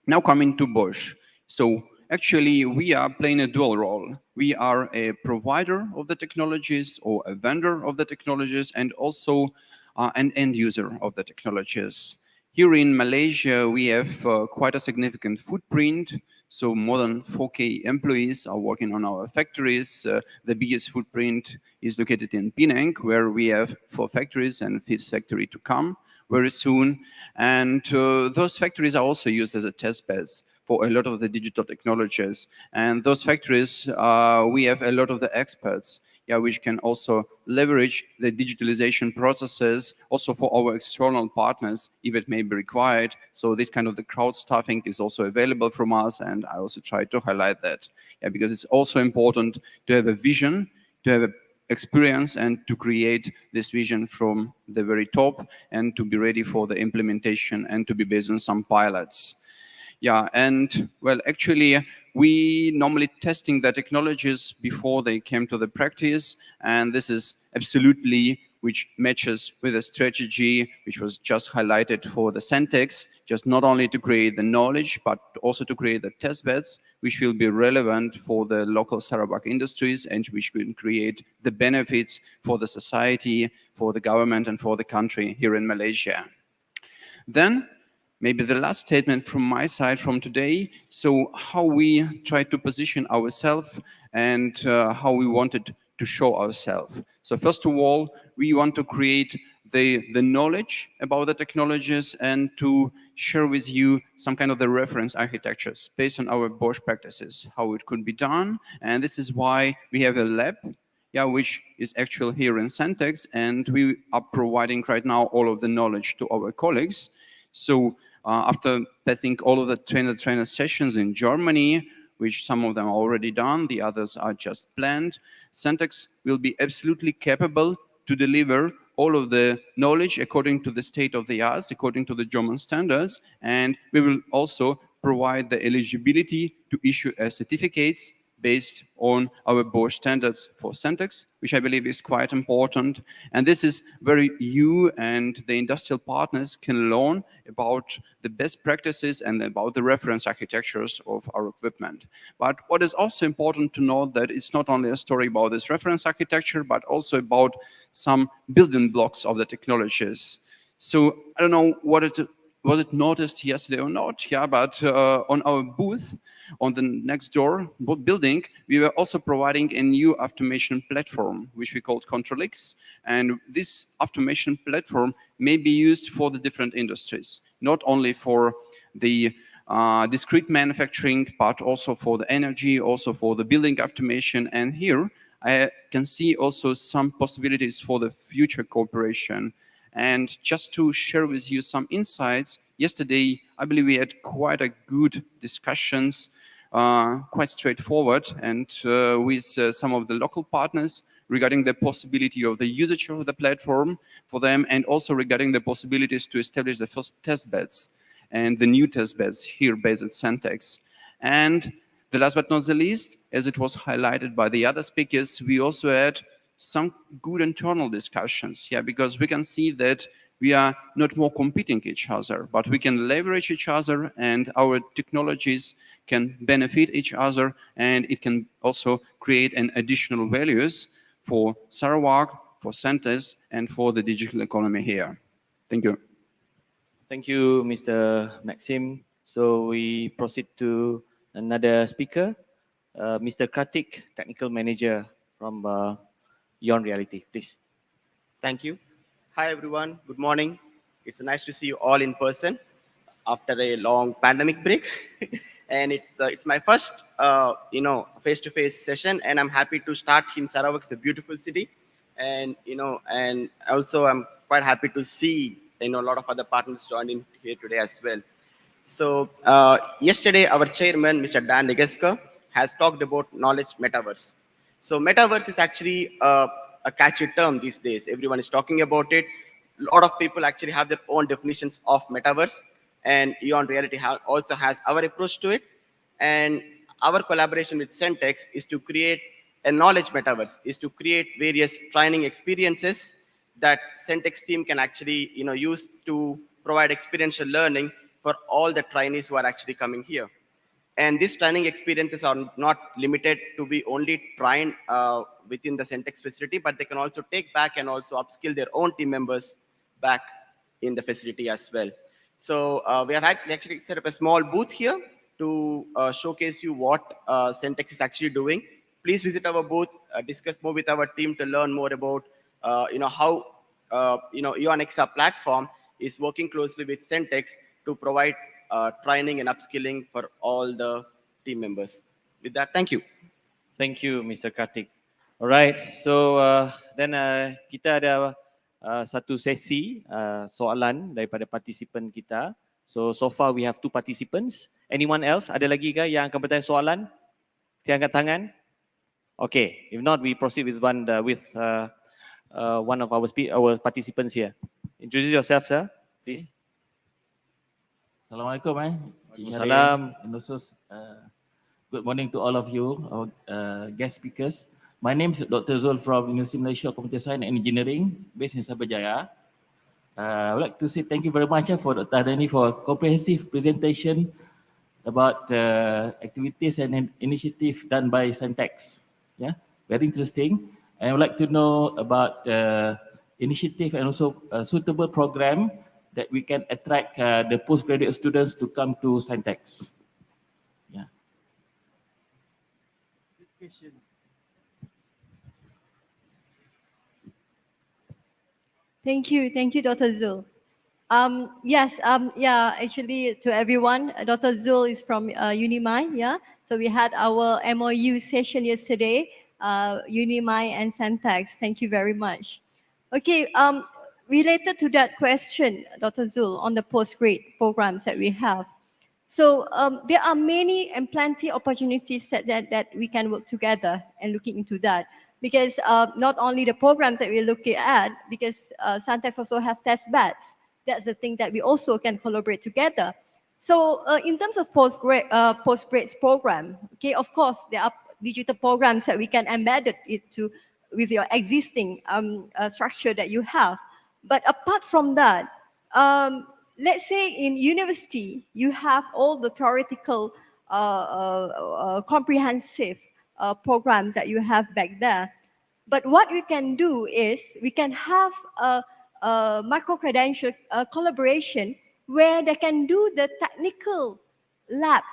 Now coming to Bosch. So actually, we are playing a dual role. We are a provider of the technologies or a vendor of the technologies, and also an end user of the technologies. Here in Malaysia, we have quite a significant footprint. So more than 4K employees are working on our factories. The biggest footprint is located in Penang, where we have 4 factories and 5th factory to come very soon. And those factories are also used as a test beds for a lot of the digital technologies. And those factories, we have a lot of the experts, yeah, which can also leverage the digitalization processes also for our external partners if it may be required. So this kind of the crowd staffing is also available from us, and I also try to highlight that, yeah, because it's also important to have a vision, to have a experience, and to create this vision from the very top, and to be ready for the implementation and to be based on some pilots. Yeah, and well, actually, we normally testing the technologies before they came to the practice, and this is absolutely which matches with the strategy which was just highlighted for the Sentex, just not only to create the knowledge, but also to create the test beds, which will be relevant for the local Sarawak industries and which will create the benefits for the society, for the government, and for the country here in Malaysia. Then, maybe the last statement from my side from today, so how we try to position ourselves and how we wanted to show ourselves. So first of all, we want to create the knowledge about the technologies and to share with you some kind of the reference architectures based on our Bosch practices, how it could be done. And this is why we have a lab, which is actually here in Sentex, and we are providing right now all of the knowledge to our colleagues. So after passing all of the trainer sessions in Germany, which some of them are already done, the others are just planned, Sentex will be absolutely capable to deliver all of the knowledge according to the state of the art, according to the German standards, and we will also provide the eligibility to issue certificates based on our Bosch standards for Sentex, which I believe is quite important. And this is where you and the industrial partners can learn about the best practices and about the reference architectures of our equipment. But what is also important to note that it's not only a story about this reference architecture, but also about some building blocks of the technologies. So I don't know was it noticed yesterday or not? Yeah, but on our booth, on the next door building, we were also providing a new automation platform, which we called ControlX. And this automation platform may be used for the different industries, not only for the discrete manufacturing, but also for the energy, also for the building automation. And here I can see also some possibilities for the future cooperation. And just to share with you some insights, yesterday, I believe we had quite a good discussions, quite straightforward, and with some of the local partners regarding the possibility of the usage of the platform for them, and also regarding the possibilities to establish the first test beds and the new test beds here based at Sentex. And the last but not the least, as it was highlighted by the other speakers, we also had some good internal discussions, because we can see that we are not more competing each other, but we can leverage each other and our technologies can benefit each other, and it can also create an additional values for Sarawak, for Sentex, and for the digital economy here. Thank you. Thank you, Mr. Maksim. So we proceed to another speaker, Mr. Kartik, Technical Manager from Beyond Reality, please. Thank you. Hi, everyone. Good morning. It's nice to see you all in person after a long pandemic break. And it's my first, face-to-face session, and I'm happy to start in Sarawak. It's a beautiful city. And, and also I'm quite happy to see, a lot of other partners joining here today as well. So yesterday, our chairman, Mr. Lejesker, has talked about knowledge metaverse. So metaverse is actually a catchy term these days. Everyone is talking about it. A lot of people actually have their own definitions of metaverse, and Beyond Reality also has our approach to it. And our collaboration with Sentex is to create a knowledge metaverse, is to create various training experiences that Sentex team can actually use to provide experiential learning for all the trainees who are actually coming here. And these training experiences are not limited to be only trained within the Sentex facility, but they can also take back and also upskill their own team members back in the facility as well. So we actually set up a small booth here to showcase you what Sentex is actually doing. Please visit our booth, discuss more with our team to learn more about how Ionexa platform is working closely with Sentex to provide training and upskilling for all the team members. With that, thank you. Thank you, Mr. Kartik. Alright, so then kita ada satu sesi soalan daripada partisipan kita. So far we have 2 participants. Anyone else? Ada lagi ke yang akan bertanya soalan? Saya angkat tangan. Okay, if not, we proceed with one of our participants here. Introduce yourself, sir, please. Assalamualaikum, Waalaikumsalam. and also good morning to all of you, our guest speakers. My name is Dr. Zul from University of Malaysia Computer Science and Engineering, based in Sabah. I would like to say thank you very much for Dr. Adani for a comprehensive presentation about activities and initiative done by Syntax. Yeah, very interesting. I would like to know about initiative and also a suitable program that we can attract the postgraduate students to come to Syntax. Yeah. Good question. Thank you, Dr. Zul. Yes, yeah, actually to everyone, Dr. Zul is from Unimai, yeah. So we had our MOU session yesterday, Unimai and Syntax. Thank you very much. Okay, related to that question, Dr. Zul, on the postgrad programs that we have. So there are many and plenty opportunities that we can work together and looking into that. Because not only the programs that we're looking at, because Syntax also has test beds. That's the thing that we also can collaborate together. So in terms of postgrad program, okay, of course, there are digital programs that we can embed it to with your existing structure that you have. But apart from that, let's say in university, you have all the theoretical comprehensive programs that you have back there. But what we can do is we can have a micro-credential collaboration where they can do the technical labs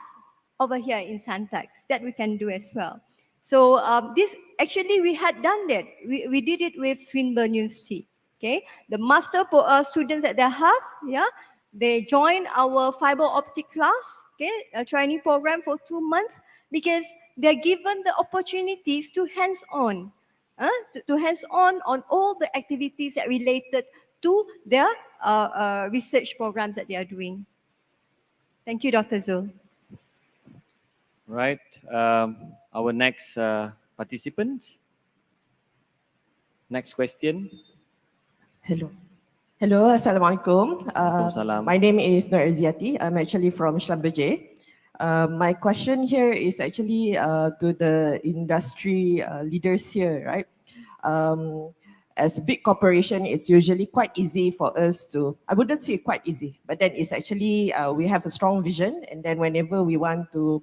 over here in Syntax that we can do as well. So this actually we had done that. We did it with Swinburne University. Okay, the master students that they have, yeah, they join our fiber optic class, okay, a training program for 2 months because they're given the opportunities to hands-on, to hands-on on all the activities that related to their research programs that they are doing. Thank you, Dr. Zul. Right. Our next participant. Next question. Hello. Hello, Assalamualaikum. Waalaikumsalam. My name is Nur Arziati. I'm actually from Schlumberger. My question here is actually to the industry leaders here, right? As big corporation, it's usually quite easy for us to, I wouldn't say quite easy, but then it's actually, we have a strong vision, and then whenever we want to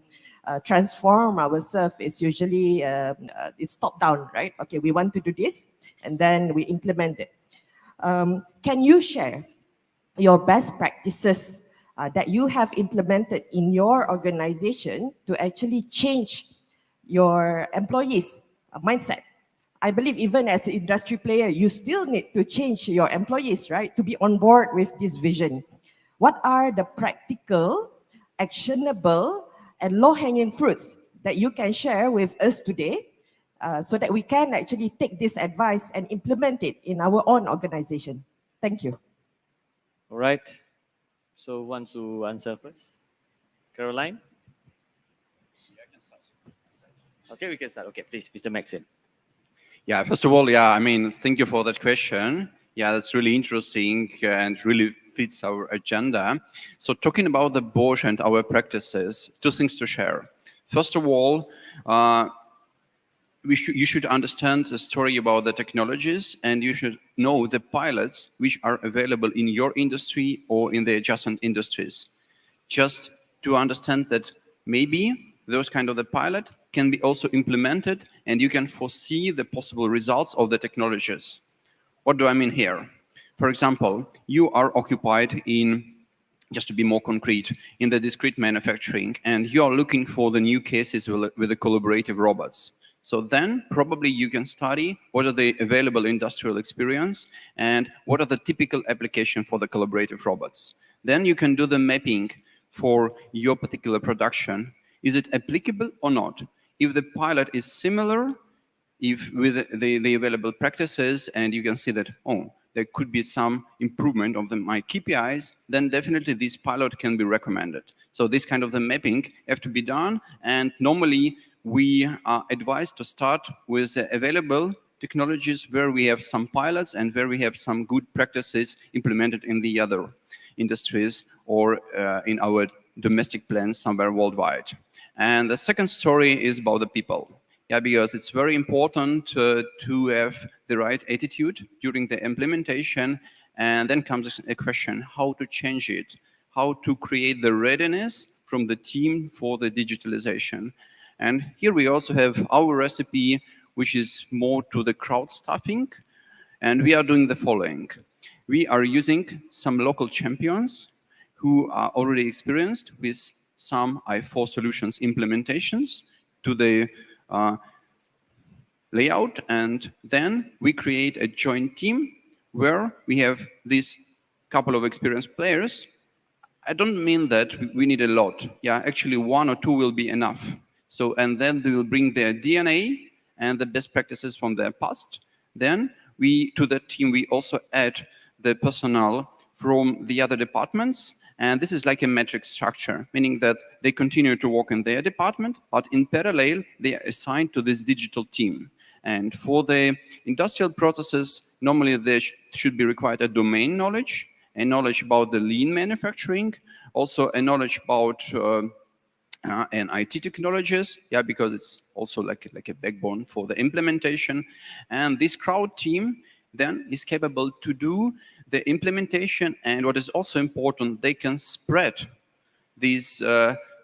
transform ourselves, it's usually, it's top down, right? Okay, we want to do this, and then we implement it. Can you share your best practices that you have implemented in your organization to actually change your employees' mindset? I believe even as an industry player, you still need to change your employees, right, to be on board with this vision. What are the practical, actionable, and low-hanging fruits that you can share with us today so that we can actually take this advice and implement it in our own organization? Thank you. All right. So, who wants to answer first? Caroline? Yeah, I can start. Okay, we can start. Okay, please, Mr. Maksim. Yeah, first of all, yeah, I mean, thank you for that question. Yeah, that's really interesting and really fits our agenda. So talking about the Bosch and our practices, 2 things to share. First of all, you should understand the story about the technologies, and you should know the pilots which are available in your industry or in the adjacent industries. Just to understand that maybe those kind of the pilot can be also implemented, and you can foresee the possible results of the technologies. What do I mean here? For example, you are occupied in, just to be more concrete, in the discrete manufacturing, and you are looking for the new cases with the collaborative robots. So then probably you can study what are the available industrial experience and what are the typical application for the collaborative robots. Then you can do the mapping for your particular production. Is it applicable or not? If the pilot is similar, if with the available practices, and you can see that, oh, there could be some improvement of my KPIs, then definitely this pilot can be recommended. So this kind of the mapping have to be done, and normally we are advised to start with available technologies where we have some pilots and where we have some good practices implemented in the other industries or in our domestic plants somewhere worldwide. And the second story is about the people. Yeah, because it's very important to have the right attitude during the implementation. And then comes a question, how to change it, how to create the readiness from the team for the digitalization. And here we also have our recipe, which is more to the crowd staffing. And we are doing the following. We are using some local champions who are already experienced with some i4 solutions implementations to the layout, and then we create a joint team where we have these couple of experienced players. I don't mean that we need a lot. Yeah, actually 1 or 2 will be enough. So, and then they will bring their DNA and the best practices from their past. Then to that team, we also add the personnel from the other departments. And this is like a matrix structure, meaning that they continue to work in their department, but in parallel, they are assigned to this digital team. And for the industrial processes, normally there should be required a domain knowledge, a knowledge about the lean manufacturing, also a knowledge about and IT technologies, yeah, because it's also like a backbone for the implementation. And this crowd team then is capable to do the implementation. And what is also important, they can spread these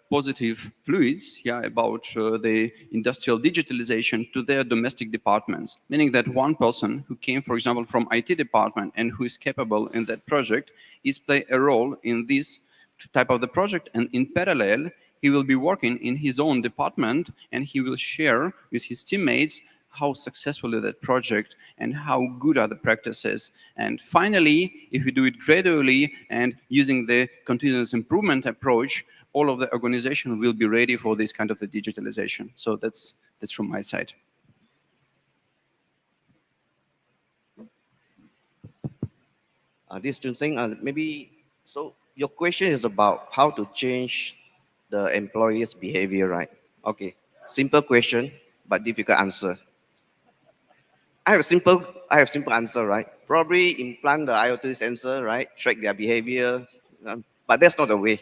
positive fluids, yeah, about the industrial digitalization to their domestic departments, meaning that one person who came, for example, from IT department and who is capable in that project is play a role in this type of the project, and in parallel, he will be working in his own department and he will share with his teammates how successful is that project and how good are the practices. And finally, if we do it gradually and using the continuous improvement approach, all of the organization will be ready for this kind of the digitalization. So that's from my side. This is Seng. Maybe, so your question is about how to change the employee's behavior, right? Okay, simple question, but difficult answer. I have a simple answer, right? Probably implant the IoT sensor, right? Track their behavior, but that's not the way.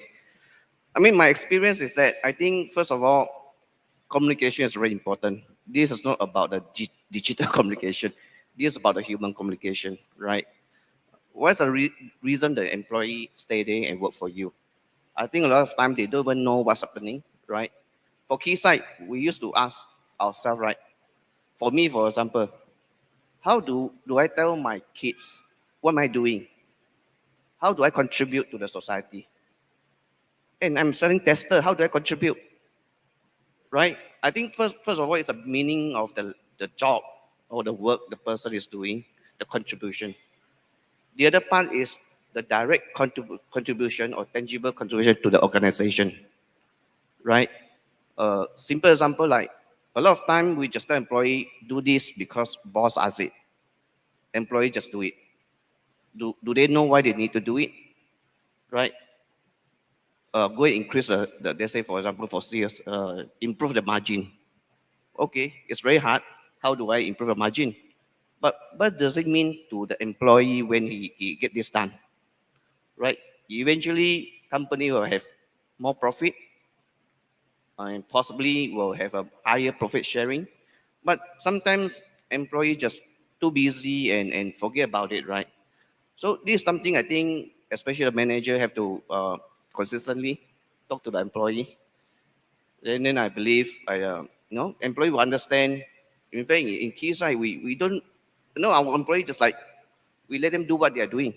I mean, my experience is that I think, first of all, communication is very important. This is not about the digital communication. This is about the human communication, right? What's the reason the employee stay there and work for you? I think a lot of time they don't even know what's happening, right? For Keysight, we used to ask ourselves, right? For me, for example, how do I tell my kids what am I doing? How do I contribute to the society? And I'm selling tester, how do I contribute? Right? I think first of all, it's a meaning of the job or the work the person is doing, the contribution. The other part is the direct contribution or tangible contribution to the organization, right? Simple example, like a lot of time we just tell employee do this because boss asks it. Employee just do it. Do they know why they need to do it? Right? Go and increase let's say for example for sales, improve the margin. Okay, it's very hard. How do I improve the margin? But what does it mean to the employee when he get this done? Right? Eventually, company will have more profit and possibly will have a higher profit sharing. But sometimes employee just too busy and forget about it, right? So this is something I think, especially the manager have to consistently talk to the employee. And then I believe employee will understand. In fact, in Keysight, we don't, our employee just like, we let them do what they are doing.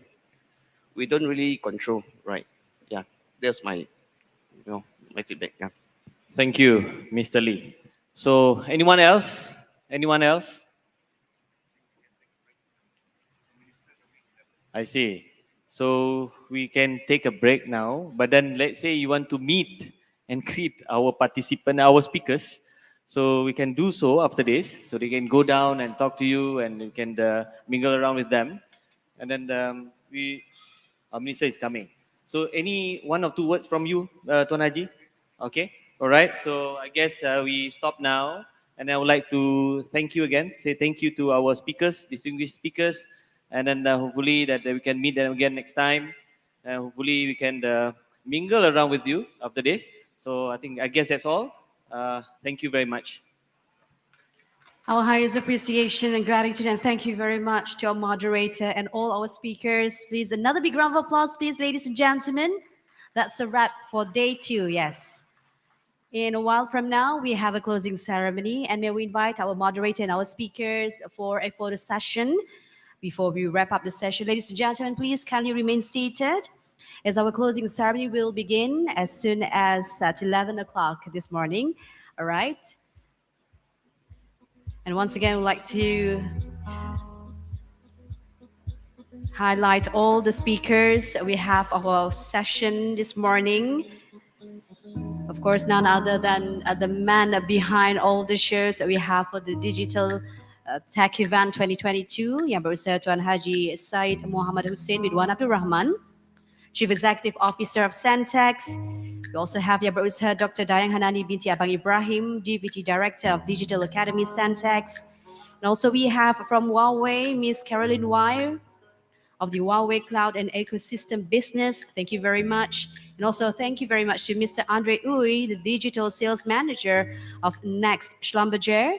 We don't really control, right? Yeah, that's my, my feedback. Yeah. Thank you, Mr. Lee. So anyone else? Anyone else? I see. So we can take a break now, but then let's say you want to meet and greet our participant, our speakers. So we can do so after this. So they can go down and talk to you and you can mingle around with them. And then our minister is coming. So any 1 or 2 words from you, Tuan Haji? Okay, all right. So I guess we stop now. And I would like to thank you again. Say thank you to our speakers, distinguished speakers. And then hopefully that we can meet them again next time. And hopefully we can mingle around with you after this. So I guess that's all. Thank you very much. Our highest appreciation and gratitude, and thank you very much to our moderator and all our speakers. Please, another big round of applause, please, ladies and gentlemen. That's a wrap for day 2, yes. In a while from now, we have a closing ceremony, and may we invite our moderator and our speakers for a photo session before we wrap up the session. Ladies and gentlemen, please kindly remain seated as our closing ceremony will begin as soon as at 11 o'clock this morning. All right. And once again, we'd like to highlight all the speakers we have of our session this morning. Of course, none other than the man behind all the shows that we have for the Digital Tech Event 2022, yang berusaha Tuan Haji Syed Muhammad Hussein Midwan Abdul Rahman, Chief Executive Officer of Sentex. We also have yang berusaha Dr. Dayang Hanani binti Abang Ibrahim, Deputy Director of Digital Academy Sentex. And also we have from HUAWEI, Miss Caroline Wire of the HUAWEI Cloud and Ecosystem Business. Thank you very much. And also thank you very much to Mr. Andre Uy, the Digital Sales Manager of Next Schlumberger.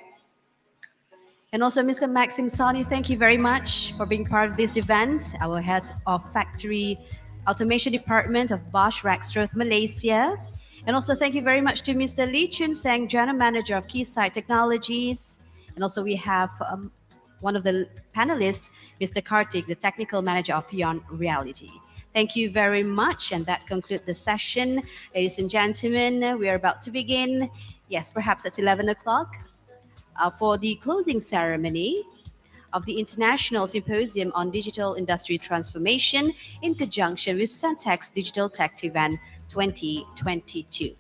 And also Mr. Maksim Sonnyk, thank you very much for being part of this event. Our head of Factory Automation Department of Bosch Rexroth, Malaysia. And also thank you very much to Mr. Choon, Seng, General Manager of Keysight Technologies. And also we have one of the panelists, Mr. Kartik, the Technical Manager of Beyond Reality. Thank you very much, and that concludes the session. Ladies and gentlemen, we are about to begin. Yes, perhaps at 11 o'clock for the closing ceremony of the International Symposium on Digital Industry Transformation in conjunction with Sentex Digital Tech Event 2022.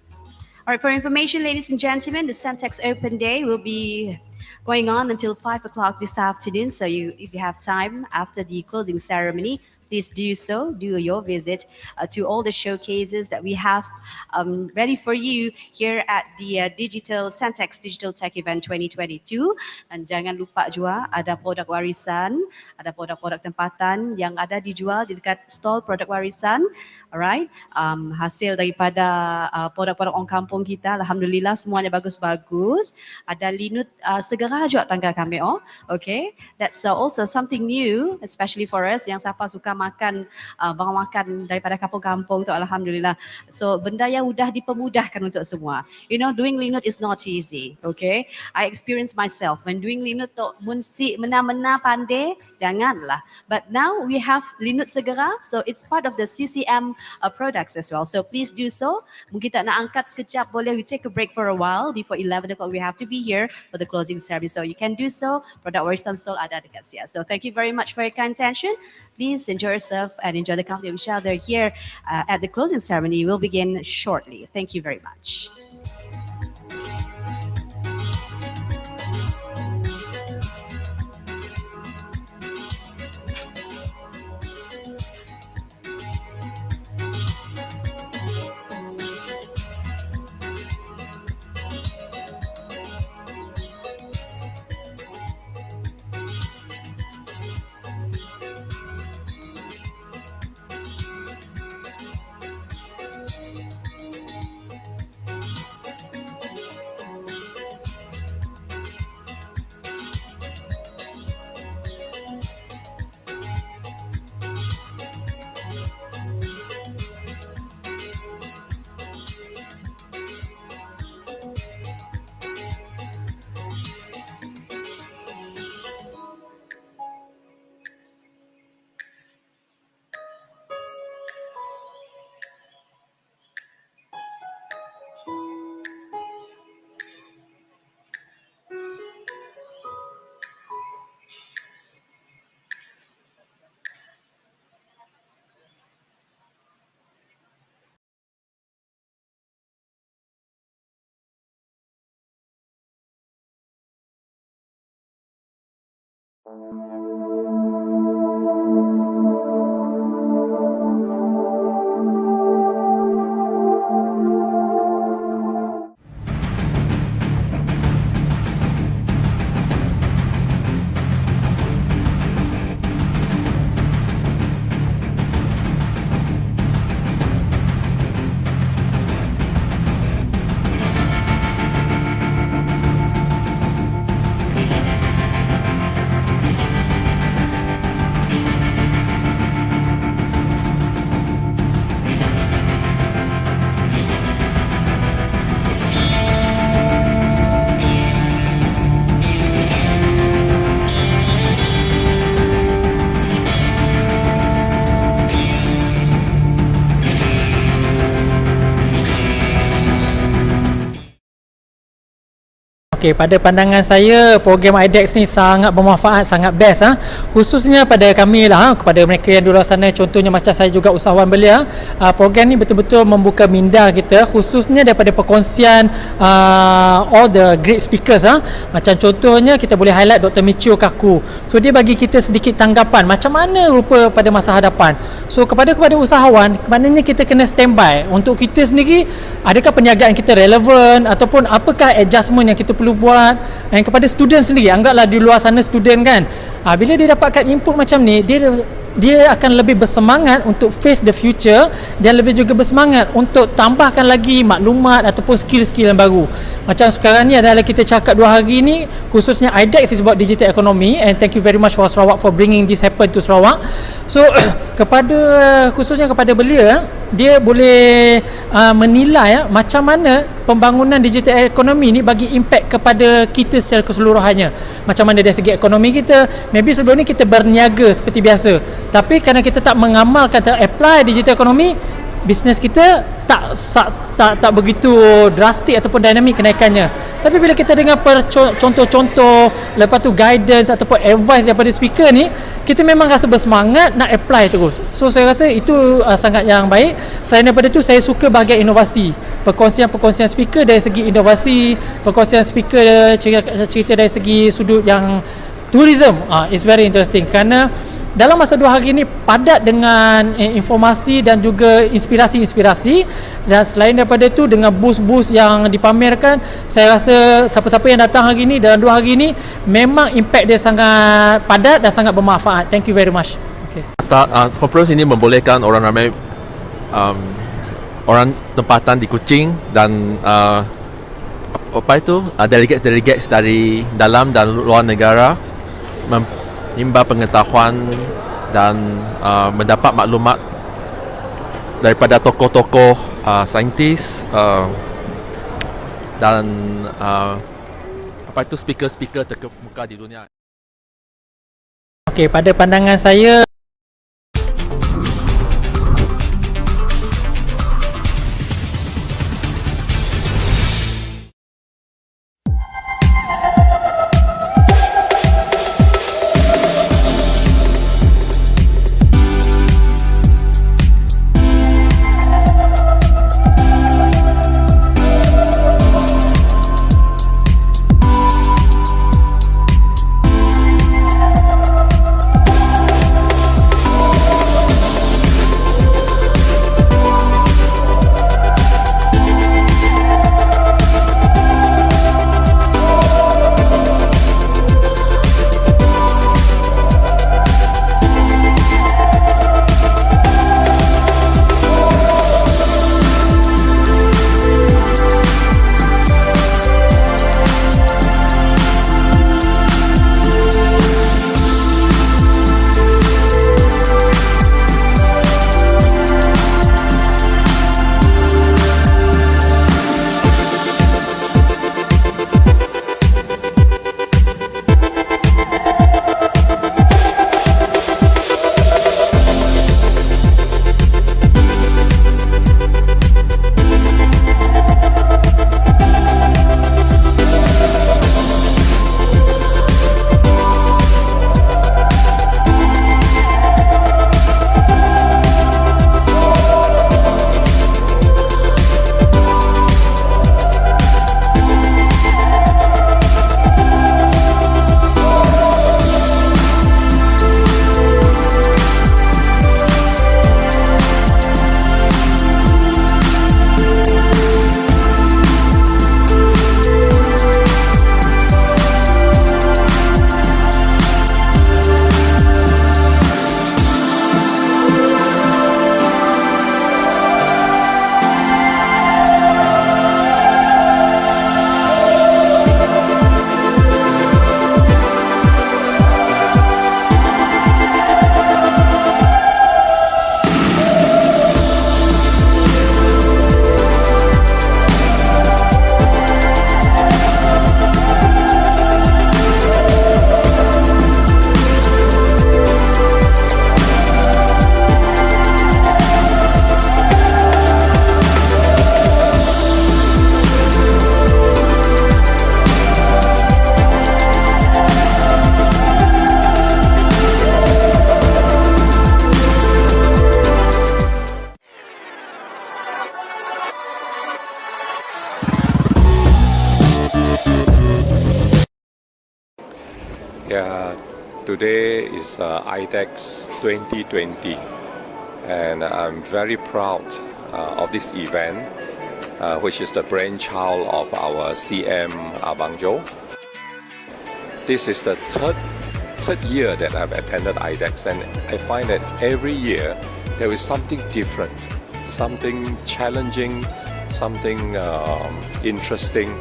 All right, for information, ladies and gentlemen, the Sentex Open Day will be going on until 5 o'clock this afternoon. So if you have time after the closing ceremony, please do so. Do your visit to all the showcases that we have ready for you here at the Sentex Digital Tech Event 2022. Dan jangan lupa juga ada produk warisan, ada produk-produk tempatan yang ada dijual di dekat stall produk warisan. Alright, hasil daripada produk-produk orang kampung kita, alhamdulillah semuanya bagus-bagus. Ada linut segera juga tangga kami. Oh, okay. That's also something new, especially for us yang siapa suka makan barang makan daripada kampung-kampung tu, alhamdulillah. So benda yang mudah dipermudahkan untuk semua. You know, doing linut is not easy. Okay, I experienced myself when doing linut tu munsi mena-mena pandai, janganlah. But now we have linut segera, so it's part of the CCM products as well. So please do so. Mungkin tak nak angkat sekejap, boleh we take a break for a while before 11 o'clock. We have to be here for the closing service, so you can do so. Produk warisan stall ada dekat sini. So thank you very much for your kind attention. Please enjoy yourself and enjoy the company of each other here at the closing ceremony. Will begin shortly. Thank you very much. Okey, pada pandangan saya program IDEX ni sangat bermanfaat, sangat best khususnya pada kami lah kepada mereka yang di luar sana, contohnya macam saya juga usahawan belia. Program ni betul-betul membuka minda kita khususnya daripada perkongsian all the great speakers macam contohnya kita boleh highlight Dr. Michio Kaku. So dia bagi kita sedikit tanggapan macam mana rupa pada masa hadapan. So kepada usahawan, maknanya kita kena standby untuk kita sendiri, adakah perniagaan kita relevan ataupun apakah adjustment yang kita perlu buat. Dan kepada student sendiri, anggaplah di luar sana student kan, bila dia dapatkan input macam ni, dia akan lebih bersemangat untuk face the future dan lebih juga bersemangat untuk tambahkan lagi maklumat ataupun skill-skill yang baru. Macam sekarang ni adalah kita cakap 2 hari ni khususnya IDEX is about digital economy, and thank you very much for Sarawak for bringing this happen to Sarawak. So khususnya kepada belia, dia boleh menilai macam mana pembangunan digital economy ni bagi impact kepada kita secara keseluruhannya. Macam mana dari segi ekonomi kita, maybe sebelum ni kita berniaga seperti biasa, tapi kerana kita tak mengamalkan, tak apply digital economy, bisnes kita tak begitu drastik ataupun dinamik kenaikannya. Tapi bila kita dengar contoh-contoh, lepas tu guidance ataupun advice daripada speaker ni, kita memang rasa bersemangat nak apply terus. So saya rasa itu sangat yang baik. Selain daripada tu, saya suka bahagian inovasi, perkongsian speaker dari segi inovasi, perkongsian speaker cerita dari segi sudut yang tourism is very interesting, kerana dalam masa 2 hari ini padat dengan informasi dan juga inspirasi-inspirasi. Dan selain daripada itu, dengan booth-booth yang dipamerkan, saya rasa siapa-siapa yang datang hari ini dalam 2 hari ini, memang impact dia sangat padat dan sangat bermanfaat. Thank you very much. Okay. Conference ini membolehkan orang ramai orang tempatan di Kuching dan delegates dari dalam dan luar negara menimba pengetahuan dan mendapat maklumat daripada tokoh-tokoh saintis dan speaker-speaker terkemuka di dunia. Okey, pada pandangan saya Yeah, today is IDEX 2020, and I'm very proud of this event, which is the brainchild of our CM Abang Jo. This is the third year that I've attended IDEX, and I find that every year there is something different, something challenging, something interesting.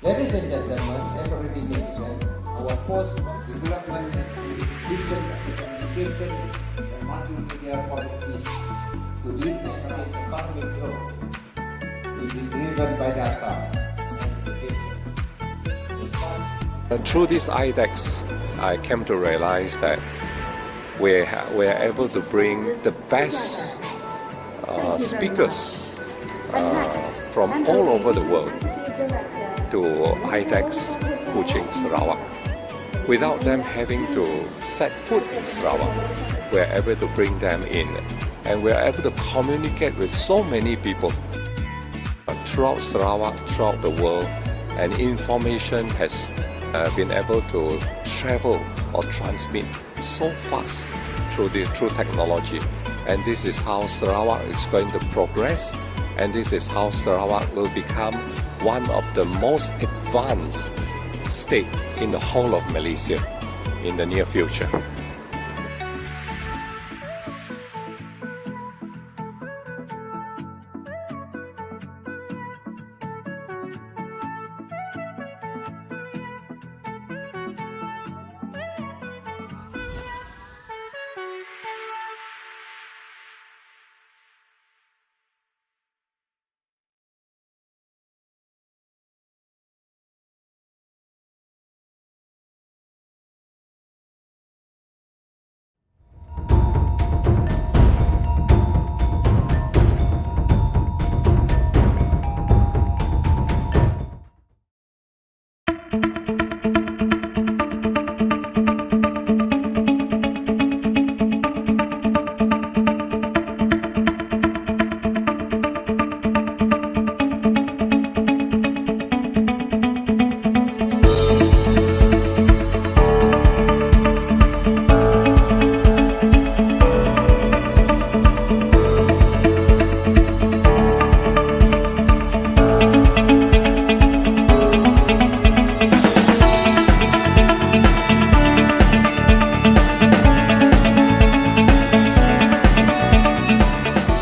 Ladies and gentlemen, as already mentioned, our post on development and distribution of the communication and multimedia policies to lead national economic growth will be driven by data and education. Through this IDEX, I came to realize that we are able to bring the best speakers from all over the world to IDEX Kuching, Sarawak. Without them having to set foot in Sarawak, we're able to bring them in, and we're able to communicate with so many people throughout Sarawak, throughout the world, and information has been able to travel or transmit so fast through technology. And this is how Sarawak is going to progress, and this is how Sarawak will become one of the most advanced state in the whole of Malaysia in the near future.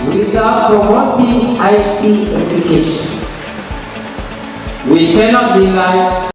Without promoting IT application, we cannot realize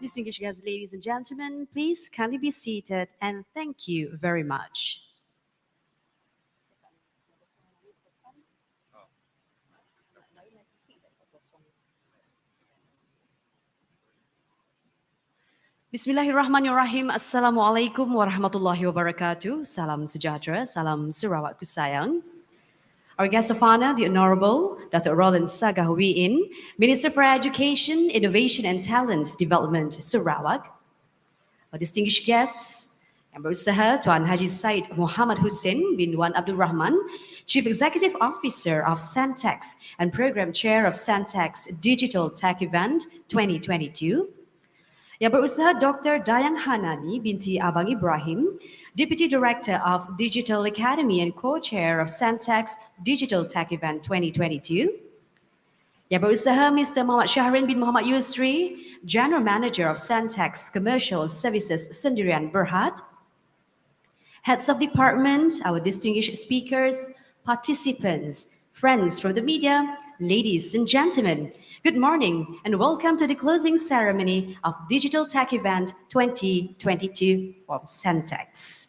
Distinguished guests, ladies and gentlemen, please kindly be seated and thank you very much. Bismillahirrahmanirrahim. Assalamualaikum warahmatullahi wabarakatuh. Salam sejahtera, salam Sarawakku sayang. Our guest of honor, the Honorable Dr. Roland Sagahuiin, Minister for Education, Innovation and Talent Development, Sarawak. Our distinguished guests, yang berusaha Tuan Haji Said Muhammad Hussein bin Wan Abdul Rahman, Chief Executive Officer of Sentex and Program Chair of Sentex Digital Tech Event 2022. Yang berusaha Dr. Dayang Hanani binti Abang Ibrahim, Deputy Director of Digital Academy and Co-Chair of Sentex Digital Tech Event 2022. Yang berusaha Mr. Muhammad Syahrin bin Muhammad Yusri, General Manager of Sentex Commercial Services Sendirian Berhad. Heads of Department, our distinguished speakers, participants, friends from the media, ladies and gentlemen, good morning and welcome to the closing ceremony of Digital Tech Event 2022 from Sentex.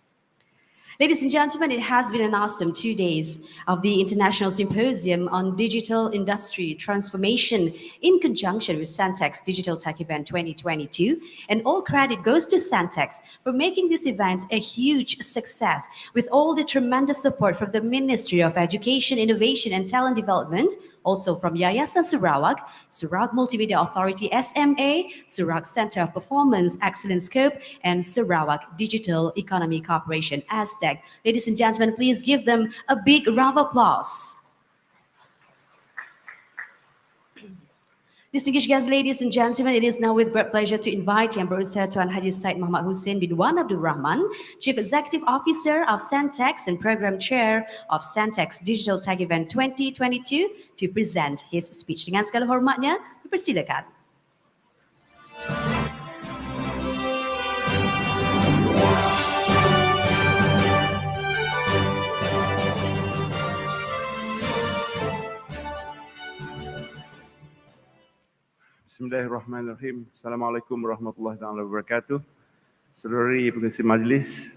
Ladies and gentlemen, it has been an awesome 2 days of the International Symposium on Digital Industry Transformation in conjunction with Sentex Digital Tech Event 2022. And all credit goes to Sentex for making this event a huge success with all the tremendous support from the Ministry of Education, Innovation and Talent Development, also from Yayasan Sarawak, Sarawak Multimedia Authority SMA, Sarawak Center of Performance Excellence Scope, and Sarawak Digital Economy Corporation, ASDEC. Ladies and gentlemen, please give them a big round of applause. Distinguished guests, ladies and gentlemen, it is now with great pleasure to invite Yang Berusaha Tuan Haji Said Muhammad Hussein bin Wan Abdul Rahman, Chief Executive Officer of Sentex and Program Chair of Sentex Digital Tech Event 2022 to present his speech. Dengan segala hormatnya, dipersilakan. Bismillahirrahmanirrahim. Assalamualaikum warahmatullahi wabarakatuh. Saudari pengisi majlis,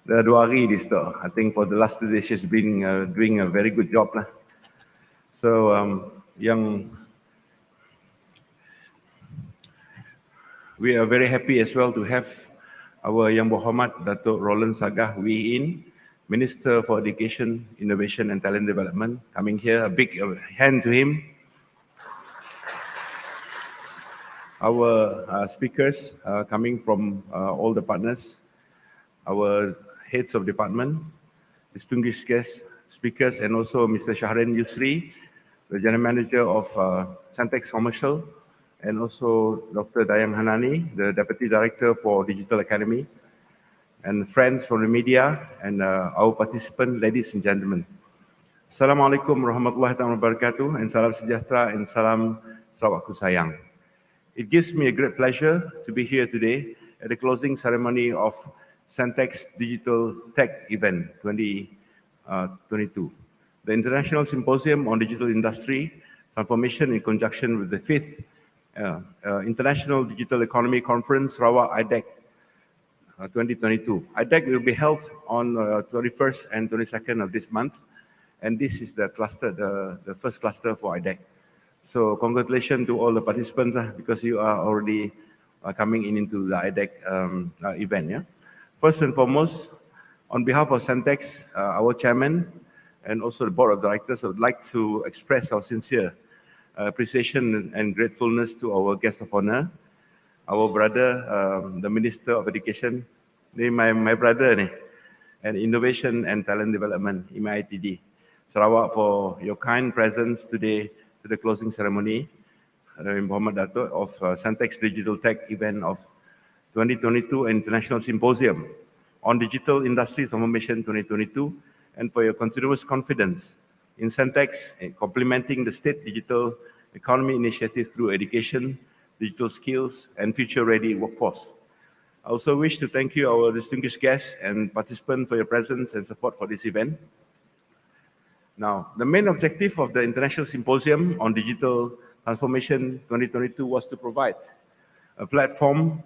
dah 2 hari di store. I think for the last 2 days she's been doing a very good job lah. So we are very happy as well to have our Yang Berhormat Datuk Roland Sagahuiin, Minister for Education, Innovation and Talent Development, coming here. A big hand to him. Our speakers coming from all the partners, our heads of department, distinguished guest speakers, and also Mr. Syahrin Yusri, the General Manager of Sentex Commercial, and also Dr. Dayang Hanani, the Deputy Director for Digital Academy, and friends from the media, and our participants, ladies and gentlemen. Assalamualaikum warahmatullahi wabarakatuh, and salam sejahtera, and salam Sarawakku sayang. It gives me a great pleasure to be here today at the closing ceremony of Sentex Digital Tech Event 2022, the International Symposium on Digital Industry Transformation in conjunction with the 5th International Digital Economy Conference, Sarawak IDEC 2022. IDEC will be held on 21st and 22nd of this month, and this is the cluster, the first cluster for IDEC. So congratulations to all the participants because you are already coming into the IDEC event. Yeah? First and foremost, on behalf of Sentex, our chairman, and also the board of directors, I would like to express our sincere appreciation and gratefulness to our guest of honor, our brother, the Minister of Education, my brother, and Innovation and Talent Development, IMITD, Sarawak, for your kind presence today to the closing ceremony, Muhammad Dato, of Sentech's Digital Tech event of 2022 International Symposium on Digital Industries Transformation 2022, and for your continuous confidence in Sentech's complementing the state digital economy initiative through education, digital skills, and future-ready workforce. I also wish to thank you, our distinguished guests and participants, for your presence and support for this event. Now, the main objective of the International Symposium on Digital Transformation 2022 was to provide a platform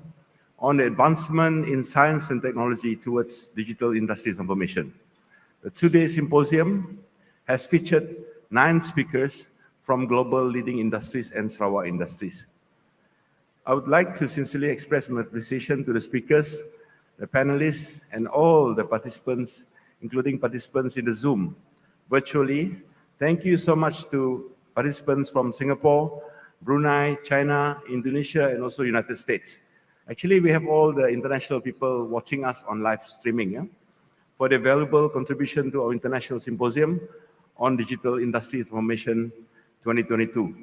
on the advancement in science and technology towards digital industry transformation. The two-day symposium has featured 9 speakers from global leading industries and Sarawak industries. I would like to sincerely express my appreciation to the speakers, the panelists, and all the participants, including participants in the Zoom virtually. Thank you so much to participants from Singapore, Brunei, China, Indonesia, and also United States. Actually, we have all the international people watching us on live streaming, for their valuable contribution to our International Symposium on Digital Industry Transformation 2022.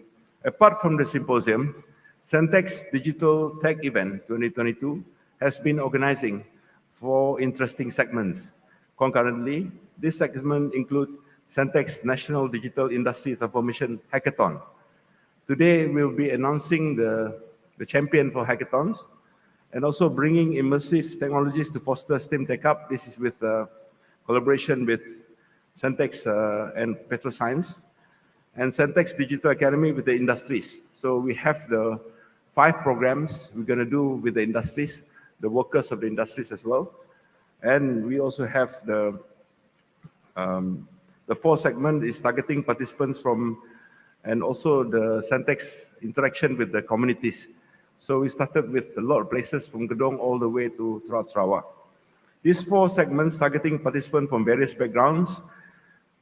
Apart from the symposium, Sentech's Digital Tech Event 2022 has been organizing 4 interesting segments. Concurrently, this segment includes Sentech's National Digital Industry Transformation Hackathon. Today, we'll be announcing the champion for hackathons and also bringing immersive technologies to foster STEM take-up. This is with collaboration with Sentech's and PetroScience, and Sentech's Digital Academy with the industries. So we have the 5 programs we're going to do with the industries, the workers of the industries as well. And we also have the 4th segment is targeting participants from, and also the Sentech's interaction with the communities. So we started with a lot of places from Gedong all the way to throughout Sarawak. These 4 segments targeting participants from various backgrounds,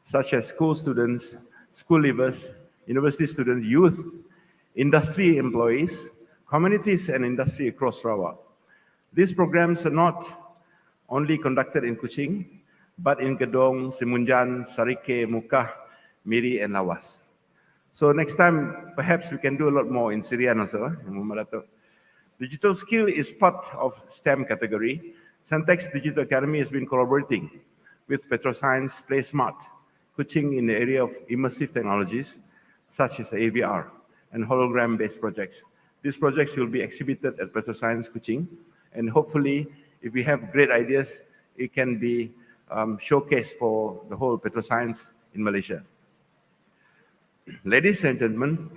such as school students, school leavers, university students, youth, industry employees, communities, and industry across Sarawak. These programs are not only conducted in Kuching, but in Gedong, Semunjan, Sarike, Mukah, Miri, and Lawas. So next time, perhaps we can do a lot more in Syrian also. Digital skill is part of STEM category. Sentech's Digital Academy has been collaborating with PetroScience, Play Smart, Kuching in the area of immersive technologies, such as AVR and hologram-based projects. These projects will be exhibited at PetroScience Kuching, and hopefully, if we have great ideas, it can be showcased for the whole PetroScience in Malaysia. Ladies and gentlemen,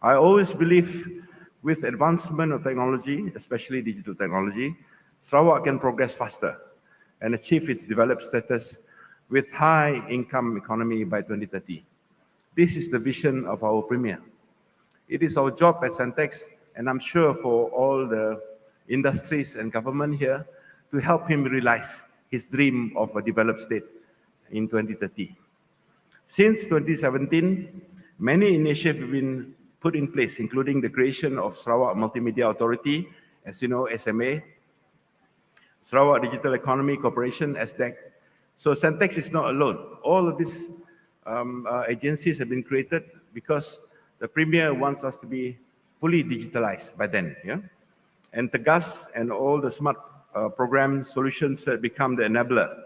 I always believe with advancement of technology, especially digital technology, Sarawak can progress faster and achieve its developed status with high income economy by 2030. This is the vision of our Premier. It is our job at Sentech, and I'm sure for all the industries and government here, to help him realize his dream of a developed state in 2030. Since 2017, many initiatives have been put in place, including the creation of Sarawak Multimedia Authority, as you know, SMA, Sarawak Digital Economy Corporation, SDEC. So Sentech is not alone. All of these agencies have been created because the Premier wants us to be fully digitalized by then. And Tegas and all the smart program solutions that become the enabler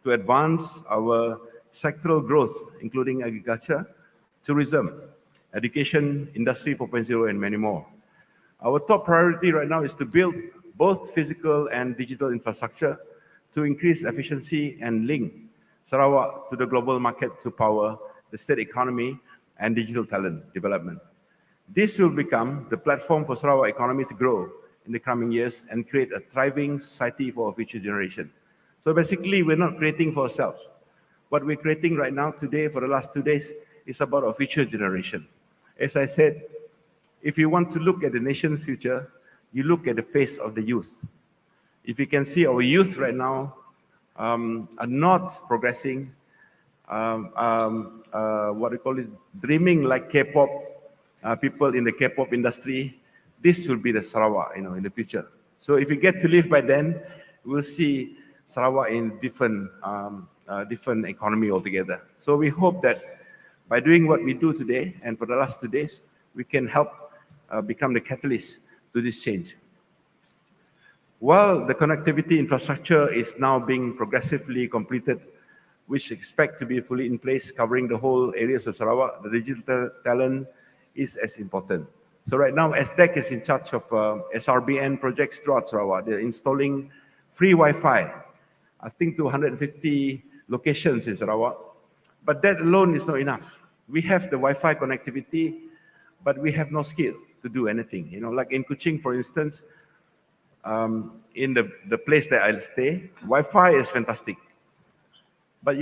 to advance our sectoral growth, including agriculture, tourism, education, industry 4.0, and many more. Our top priority right now is to build both physical and digital infrastructure to increase efficiency and link Sarawak to the global market to power the state economy and digital talent development. This will become the platform for Sarawak economy to grow in the coming years and create a thriving society for our future generation. So basically, we're not creating for ourselves. What we're creating right now today for the last 2 days is about our future generation. As I said, if you want to look at the nation's future, you look at the face of the youth. If you can see our youth right now are not progressing, what do you call it, dreaming like K-pop, people in the K-pop industry, this will be the Sarawak, in the future. So if we get to live by then, we'll see Sarawak in different economy altogether. So we hope that by doing what we do today, and for the last 2 days, we can help become the catalyst to this change. While the connectivity infrastructure is now being progressively completed, which expect to be fully in place, covering the whole areas of Sarawak, the digital talent is as important. So right now, SDEC is in charge of SRBN projects throughout Sarawak. They're installing free Wi-Fi, I think, to 150 locations in Sarawak. But that alone is not enough. We have the Wi-Fi connectivity, but we have no skill to do anything. Like in Kuching, for instance, in the place that I'll stay, Wi-Fi is fantastic. But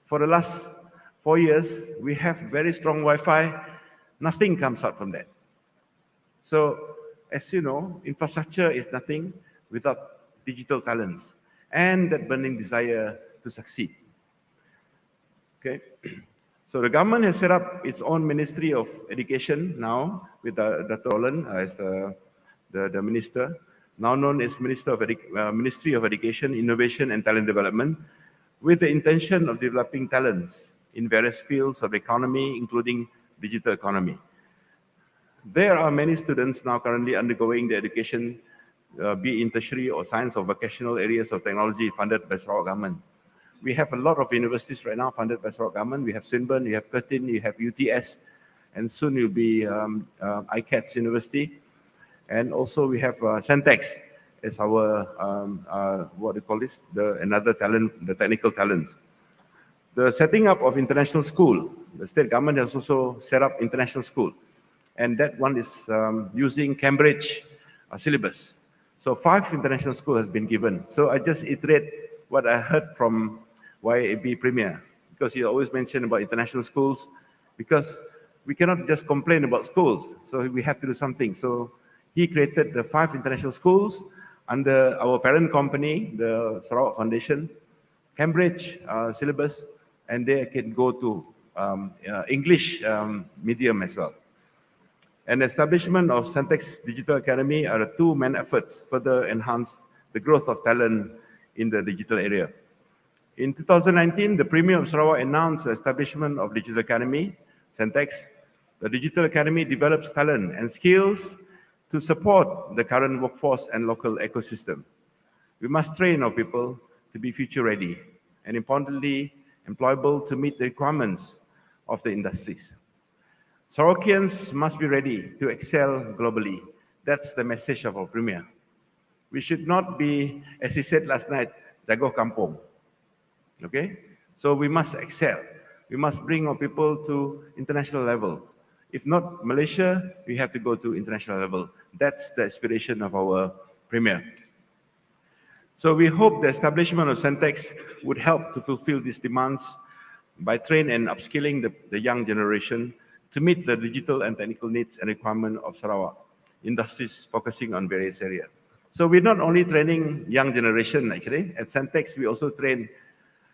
for the last 4 years, we have very strong Wi-Fi. Nothing comes out from that. So, as you know, infrastructure is nothing without digital talents and that burning desire to succeed. Okay. So the government has set up its own Ministry of Education now with Dr. Olan as the minister, now known as Ministry of Education, Innovation and Talent Development, with the intention of developing talents in various fields of the economy, including digital economy. There are many students now currently undergoing the education, be in tertiary or science or vocational areas of technology funded by Sarawak government. We have a lot of universities right now funded by Sarawak government. We have Swinburne, you have Curtin, you have UTS, and soon you'll be ICATS University. And also we have Centex as our, what do you call this, another talent, the technical talents. The setting up of international school, the state government has also set up international school. And that one is using Cambridge syllabus. So 5 international school has been given. So I just iterate what I heard from YAB Premier, because he always mentioned about international schools, because we cannot just complain about schools. So we have to do something. So he created the 5 international schools under our parent company, the Sarawak Foundation, Cambridge syllabus, and they can go to English medium as well. And the establishment of Centex Digital Academy are the 2 main efforts further enhance the growth of talent in the digital area. In 2019, the Premier of Sarawak announced the establishment of Digital Academy, Centex. The Digital Academy develops talent and skills to support the current workforce and local ecosystem. We must train our people to be future ready and importantly, employable to meet the requirements of the industries. Sarawakians must be ready to excel globally. That's the message of our Premier. We should not be, as he said last night, jago kampung. Okay? So we must excel. We must bring our people to international level. If not Malaysia, we have to go to international level. That's the aspiration of our Premier. So we hope the establishment of Centex would help to fulfill these demands by training and upskilling the young generation to meet the digital and technical needs and requirements of Sarawak industries focusing on various areas. So we're not only training young generation actually. At Centex, we also train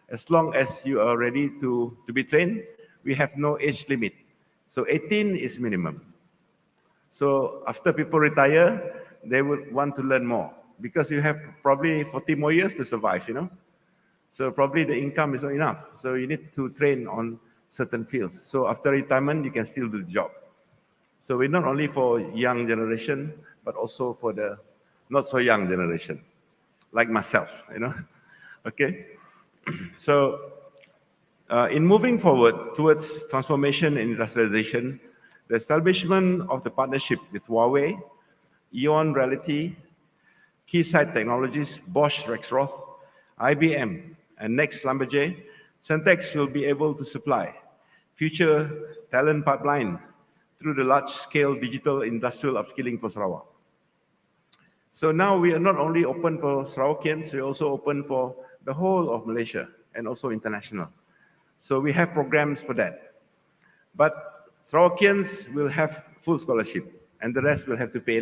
as long as you are ready to be trained. We have no age limit. So 18 is minimum. So after people retire, they would want to learn more because you have probably 40 more years to survive, So probably the income is not enough. So you need to train on certain fields. So after retirement, you can still do the job. So we're not only for young generation, but also for the not so young generation, like myself, Okay. So in moving forward towards transformation and industrialization, the establishment of the partnership with HUAWEI, Eon Reality, Keysight Technologies, Bosch Rexroth, IBM, and next Schlumberger, Centex will be able to supply future talent pipeline through the large-scale digital industrial upskilling for Sarawak. So now we are not only open for Sarawakians, we're also open for the whole of Malaysia and also international. So we have programs for that. But Sarawakians will have full scholarship and the rest will have to pay.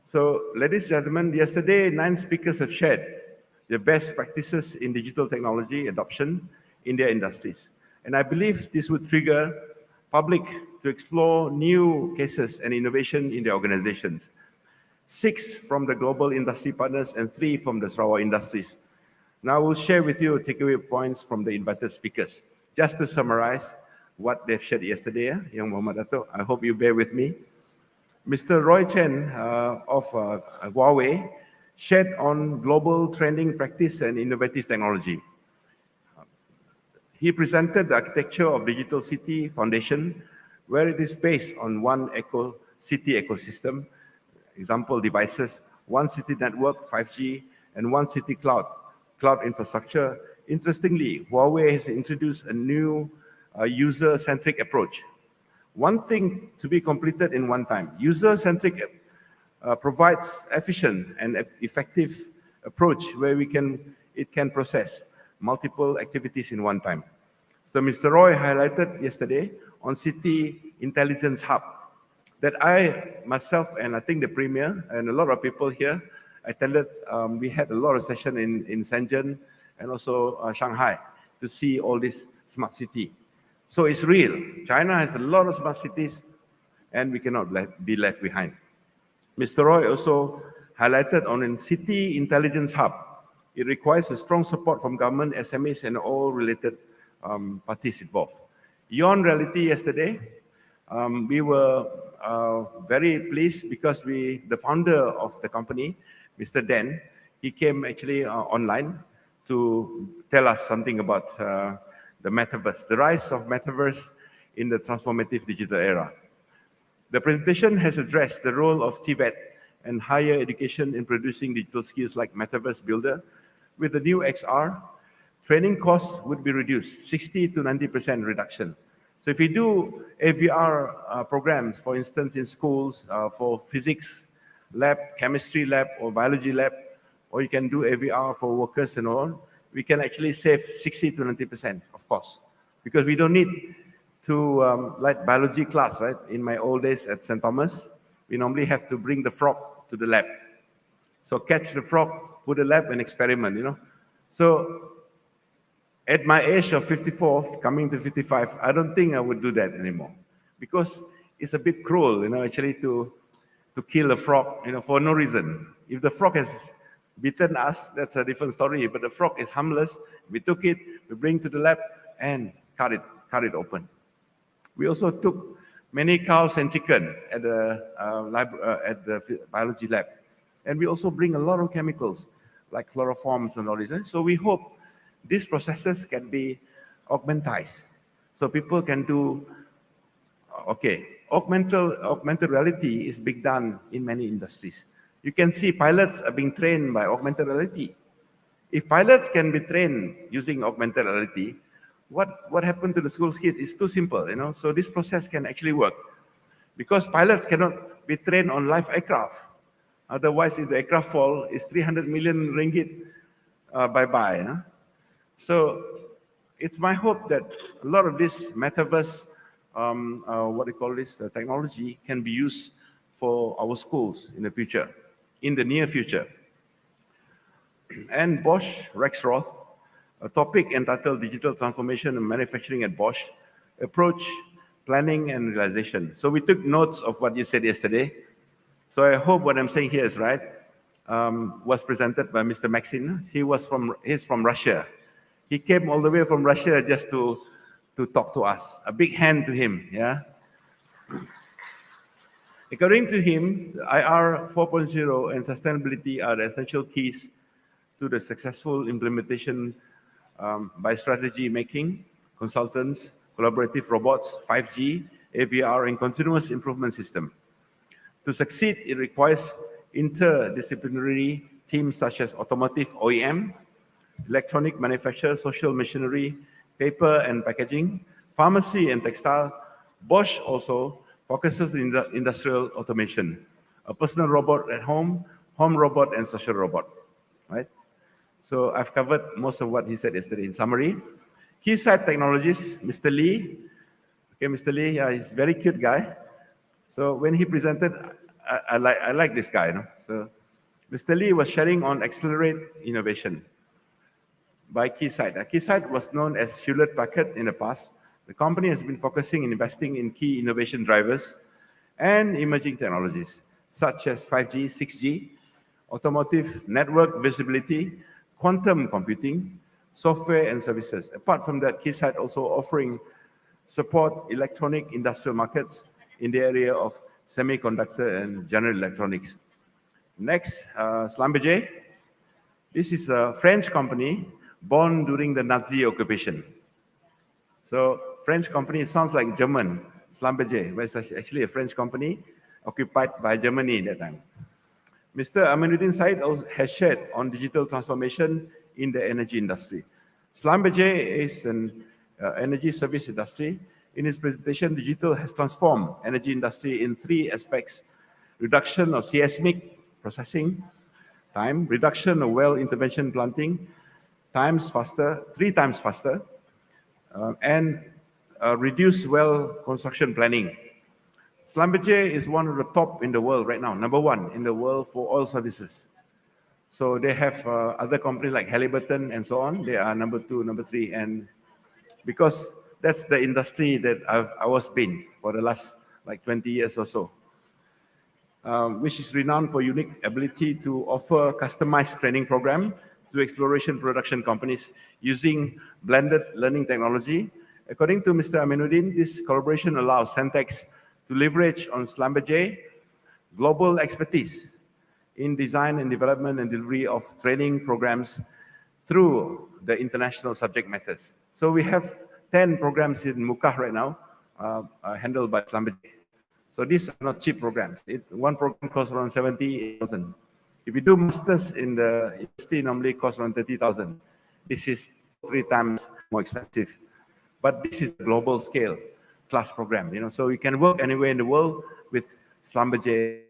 So ladies and gentlemen, yesterday 9 speakers have shared the best practices in digital technology adoption in their industries. And I believe this would trigger public to explore new cases and innovation in their organizations. 6 from the global industry partners and 3 from the Sarawak industries. Now I will share with you takeaway points from the invited speakers. Just to summarize what they've shared yesterday, Yang Muhammad Dato', I hope you bear with me. Mr. Chen of HUAWEI shared on global trending practice and innovative technology. He presented the architecture of Digital City Foundation, where it is based on one city ecosystem, example devices, one city network, 5G, and one city cloud infrastructure. Interestingly, HUAWEI has introduced a new user-centric approach. One thing to be completed in one time. User-centric provides efficient and effective approach where it can process multiple activities in one time. So Mr. Roy highlighted yesterday on City Intelligence Hub that I myself and I think the Premier and a lot of people here attended. We had a lot of session in Shenzhen and also Shanghai to see all this smart city. So it's real. China has a lot of smart cities and we cannot be left behind. Mr. Roy also highlighted on a City Intelligence Hub. It requires a strong support from government, SMEs, and all related parties involved. Beyond reality yesterday, we were very pleased because the founder of the company, Mr. Dan, he came actually online to tell us something about the metaverse, the rise of metaverse in the transformative digital era. The presentation has addressed the role of TVET and higher education in producing digital skills like Metaverse Builder. With the new XR, training costs would be reduced, 60 to 90% reduction. So if you do AVR programs, for instance, in schools for physics lab, chemistry lab, or biology lab, or you can do AVR for workers and all, we can actually save 60 to 90% of cost. Because we don't need to, like biology class, right? In my old days at St. Thomas, we normally have to bring the frog to the lab. So catch the frog, put the lab and experiment, you know. So at my age of 54, coming to 55, I don't think I would do that anymore. Because it's a bit cruel, you know, actually to kill a frog, you know, for no reason. If the frog has bitten us, that's a different story. But the frog is harmless. We took it, we bring to the lab and cut it open. We also took many cows and chicken at the biology lab. And we also bring a lot of chemicals like chloroforms and all this. So we hope these processes can be augmentized. So people can do, augmented reality is being done in many industries. You can see pilots are being trained by augmented reality. If pilots can be trained using augmented reality, what happened to the school kids is too simple, you know. So this process can actually work because pilots cannot be trained on live aircraft. Otherwise, if the aircraft fall, it's 300 million ringgit bye-bye. You know? So it's my hope that a lot of this metaverse, technology can be used for our schools in the future, in the near future. And Bosch Rexroth, a topic entitled Digital Transformation and Manufacturing at Bosch, Approach, Planning and Realization. So we took notes of what you said yesterday. So I hope what I'm saying here is right. Was presented by Mr. Maksim. He's from Russia. He came all the way from Russia just to talk to us. A big hand to him, yeah? According to him, IR 4.0 and sustainability are the essential keys to the successful implementation by strategy making, consultants, collaborative robots, 5G, AVR, and continuous improvement system. To succeed, it requires interdisciplinary teams such as automotive OEM, electronic manufacture, social machinery, paper and packaging, pharmacy and textile. Bosch also focuses in the industrial automation, a personal robot at home, home robot, and social robot, right? So I've covered most of what he said yesterday in summary. Keysight Technologies, Mr. Lee. Okay, Mr. Lee, yeah, he's a very cute guy. So when he presented, I like this guy. You know? So Mr. Lee was sharing on accelerate innovation. by Keysight. Keysight was known as Hewlett-Packard in the past. The company has been focusing and investing in key innovation drivers and emerging technologies such as 5G, 6G, automotive network visibility, quantum computing, software and services. Apart from that, Keysight also offering support electronic industrial markets in the area of semiconductor and general electronics. Next, Schlumberger. This is a French company born during the Nazi occupation. So French company sounds like German, Schlumberger, but it's actually a French company occupied by Germany at that time. Mr. Aminuddin Said also has shared on digital transformation in the energy industry. Schlumberger is an energy service industry. In his presentation, digital has transformed energy industry in 3 aspects: reduction of seismic processing time, reduction of well intervention planting, 3 times faster, and reduce well construction planning. Schlumberger is one of the top in the world right now, number 1 in the world for oil services. So they have other companies like Halliburton and so on. They are number 2, number 3, and because that's the industry that I was been for the last like 20 years or so, which is renowned for unique ability to offer customized training program to exploration production companies using blended learning technology. According to Mr. Aminuddin, this collaboration allows Sentex to leverage on Schlumberger global expertise in design and development and delivery of training programs through the international subject matters. So we have 10 programs in Mukah right now, handled by Schlumberger. So these are not cheap programs. One program costs around 70,000. If you do masters in the university, normally costs around 30,000. This is 3 times more expensive. But this is a global scale class program, so you can work anywhere in the world with Schlumberger.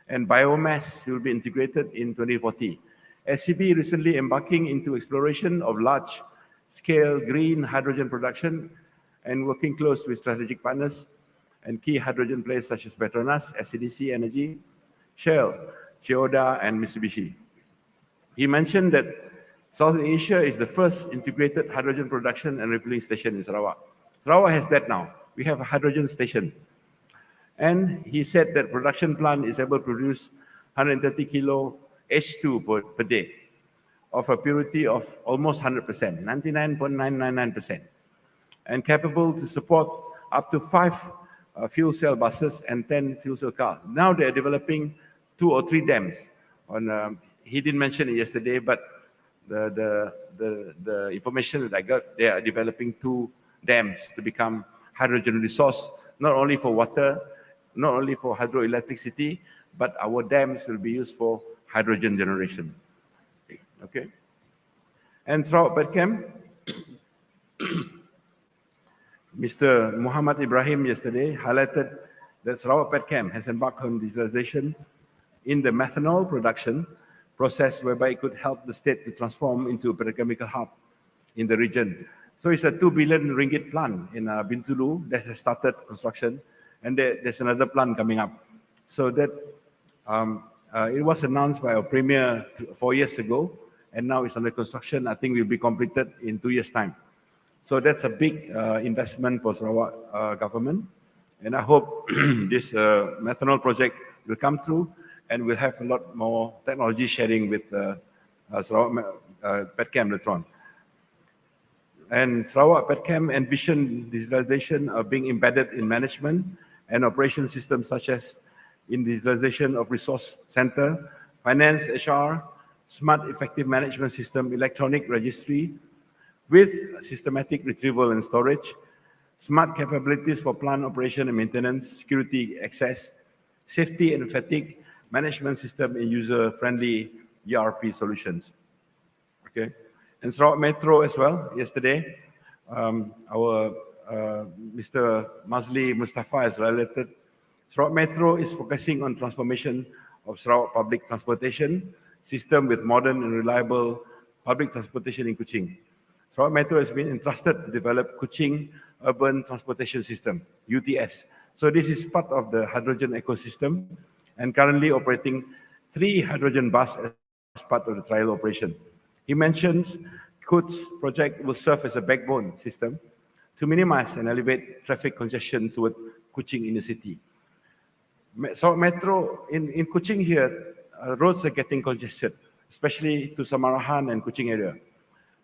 And biomass will be integrated in 2040. SCB recently embarking into exploration of large-scale green hydrogen production and working close with strategic partners and key hydrogen players such as Petronas, SCDC Energy, Shell, Chiyoda, and Mitsubishi. He mentioned that South Asia is the first integrated hydrogen production and refueling station in Sarawak. Sarawak has that now. We have a hydrogen station. And he said that production plant is able to produce 130 kilo H2 per day of a purity of almost 100%, 99.999%, and capable to support up to 5 fuel cell buses and 10 fuel cell cars. Now they're developing 2 or 3 dams. He didn't mention it yesterday, but the information that I got, they are developing 2 dams to become hydrogen resource, not only for water, not only for hydroelectricity, but our dams will be used for hydrogen generation. Okay. And Sarawak Petchem, Mr. Muhammad Ibrahim yesterday highlighted that Sarawak Petchem has embarked on digitalization in the methanol production process, whereby it could help the state to transform into a petrochemical hub in the region. So it's a 2 billion ringgit plant in Bintulu that has started construction, and there's another plant coming up. So that it was announced by our Premier 4 years ago, and now it's under construction. I think will be completed in 2 years' time. So that's a big investment for Sarawak government, and I hope this methanol project will come through, and we'll have a lot more technology sharing with Sarawak Petchem later on. And Sarawak Petchem envision digitalization of being embedded in management and operation systems, such as in digitalization of resource center, finance, HR, smart effective management system, electronic registry, with systematic retrieval and storage, smart capabilities for plant operation and maintenance, security access, safety and fatigue management system, and user-friendly ERP solutions. Okay, and Sarawak Metro as well. Yesterday, our Mr. Mazli Mustafa has highlighted Sarawak Metro is focusing on transformation of Sarawak public transportation system with modern and reliable public transportation in Kuching. Sarawak Metro has been entrusted to develop Kuching Urban Transportation System, UTS. So this is part of the hydrogen ecosystem, and currently operating 3 hydrogen buses as part of the trial operation. He mentions Kuch's project will serve as a backbone system to minimize and elevate traffic congestion toward Kuching inner city. So Metro in Kuching here, roads are getting congested, especially to Samarahan and Kuching area.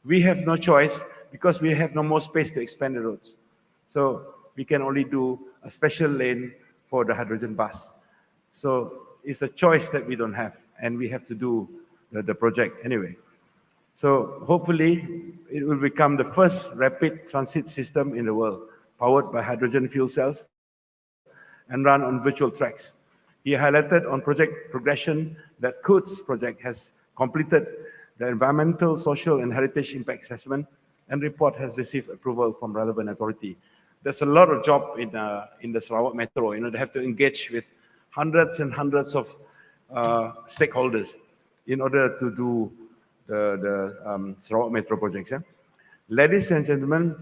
We have no choice because we have no more space to expand the roads. So we can only do a special lane for the hydrogen bus. So it's a choice that we don't have, and we have to do the project anyway. So hopefully it will become the first rapid transit system in the world, powered by hydrogen fuel cells and run on virtual tracks. He highlighted on project progression that Kuch's project has completed the environmental, social, and heritage impact assessment, and report has received approval from relevant authority. There's a lot of job in the Sarawak Metro. You know, they have to engage with hundreds and hundreds of stakeholders in order to do the Sarawak Metro projects. Yeah? Ladies and gentlemen,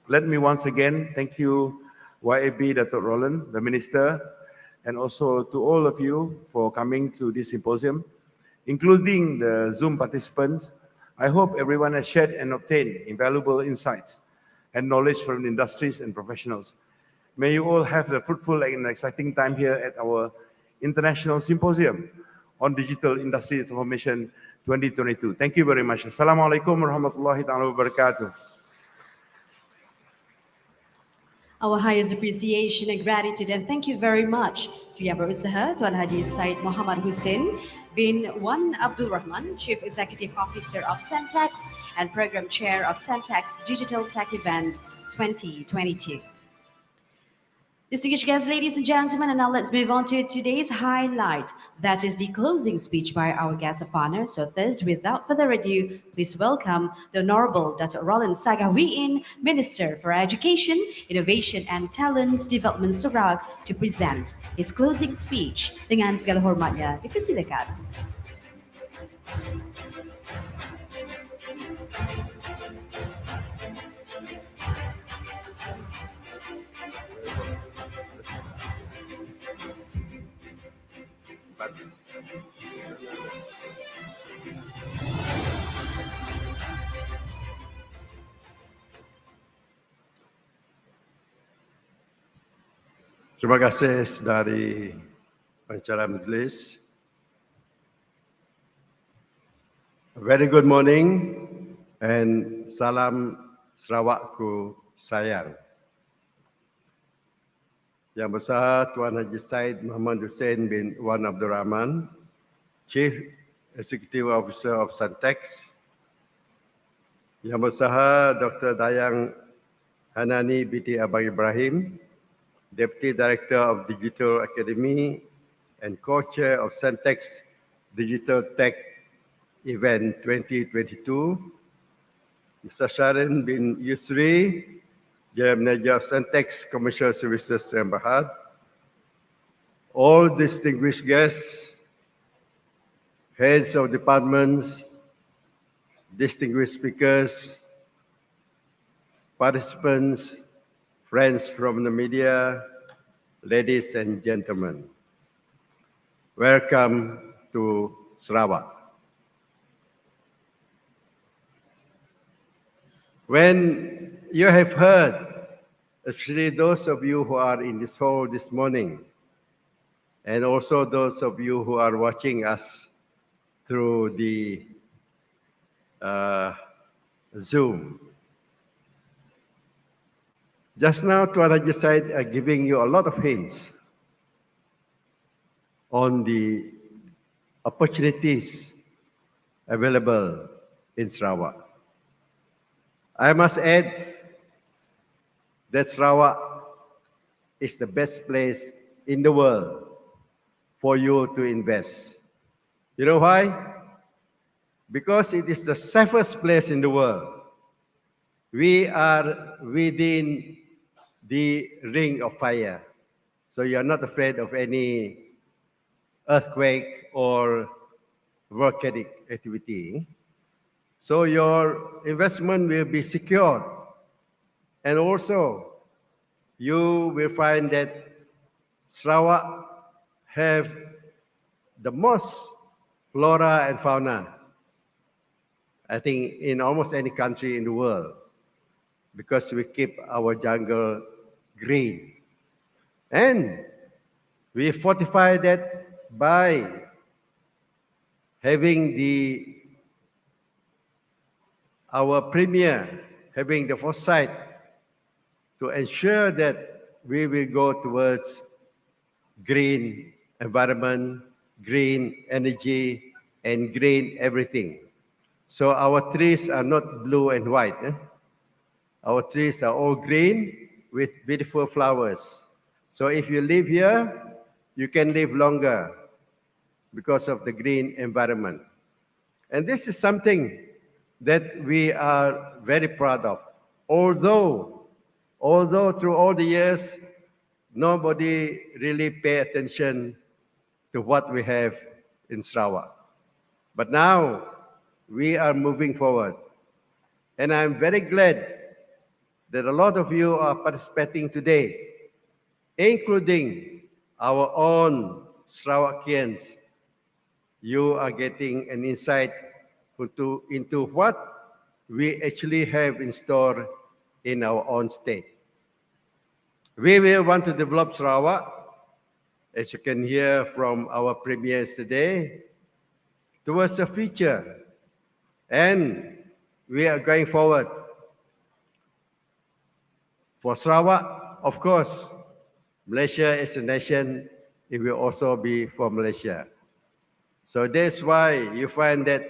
let me once again thank you, YAB Datuk Roland, the Minister, and also to all of you for coming to this symposium, including the Zoom participants. I hope everyone has shared and obtained invaluable insights and knowledge from the industries and professionals. May you all have a fruitful and exciting time here at our International Symposium on Digital Industry Transformation 2022. Thank you very much. Assalamualaikum warahmatullahi wabarakatuh. Our highest appreciation and gratitude, and thank you very much to Yang Berusaha Tuan Haji Syed Muhammad Hussein bin Wan Abdul Rahman, Chief Executive Officer of Sentex and Program Chair of Sentex Digital Tech Event 2022. Distinguished guests, ladies and gentlemen, and now let's move on to today's highlight. That is the closing speech by our guest of honor. So thus, without further ado, please welcome the Honorable Dr. Roland Sagawiin, Minister for Education, Innovation and Talent Development Sarawak, to present his closing speech. Dengan segala hormatnya, dipersilakan. Terima kasih dari pengacara majlis. Very good morning and salam Sarawakku sayang. Yang Besar Tuan Haji Syed Muhammad Hussein bin Wan Abdul Rahman, Chief Executive Officer of Sentex. Yang Besar Dr. Dayang Hanani binti Abang Ibrahim, Deputy Director of Digital Academy and Co-Chair of Sentex Digital Tech Event 2022, Mr. Sharon bin Yusri, General Manager of Syntax Commercial Services, Seng, all distinguished guests, heads of departments, distinguished speakers, participants, friends from the media, ladies and gentlemen. Welcome to Sarawak. When you have heard, especially those of you who are in this hall this morning, and also those of you who are watching us through the Zoom. Just now, Tuan Haji Said are giving you a lot of hints on the opportunities available in Sarawak. I must add that Sarawak is the best place in the world for you to invest. You know why? Because it is the safest place in the world. We are within the ring of fire. So you are not afraid of any earthquake or volcanic activity. So your investment will be secured. And also, you will find that Sarawak have the most flora and fauna, I think, in almost any country in the world, because we keep our jungle green. And we fortify that by having our premier having the foresight to ensure that we will go towards green environment, green energy, and green everything. So our trees are not blue and white. Our trees are all green with beautiful flowers. So if you live here, you can live longer because of the green environment. And this is something that we are very proud of. Although through all the years, nobody really pay attention to what we have in Sarawak. But now we are moving forward. And I'm very glad that a lot of you are participating today, including our own Sarawakians. You are getting an insight into what we actually have in store in our own state. We will want to develop Sarawak, as you can hear from our premiers today, towards the future. And we are going forward. For Sarawak, of course, Malaysia is a nation, it will also be for Malaysia. So that's why you find that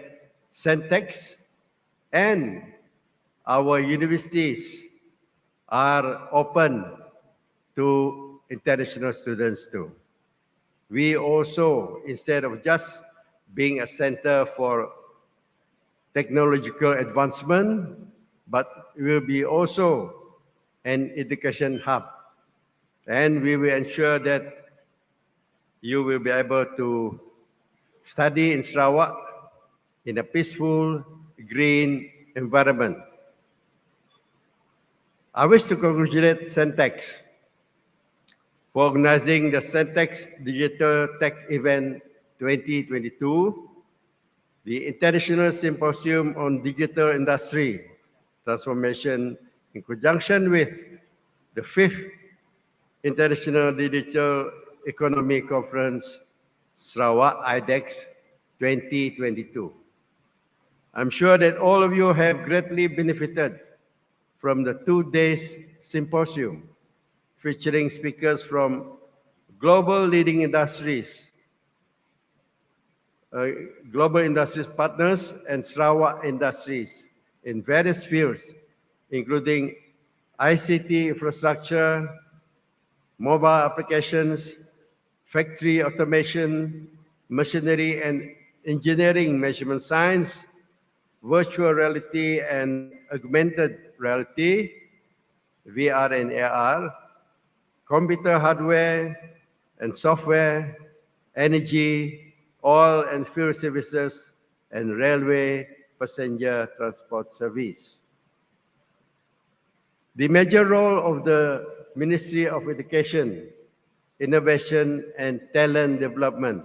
Syntax and our universities are open to international students too. We also, instead of just being a center for technological advancement, but will be also an education hub. And we will ensure that you will be able to study in Sarawak in a peaceful, green environment. I wish to congratulate Syntax for organizing the Syntax Digital Tech Event 2022, the International Symposium on Digital Industry Transformation, in conjunction with the 5th International Digital Economy Conference, Sarawak IDEX 2022. I'm sure that all of you have greatly benefited from the 2 days symposium featuring speakers from global leading industries, global industries partners and Sarawak industries in various fields, including ICT infrastructure, mobile applications, factory automation, machinery and engineering, measurement science, virtual reality and augmented reality, VR and AR, computer hardware and software, energy, oil and fuel services, and railway passenger transport service. The major role of the Ministry of Education, Innovation and Talent Development,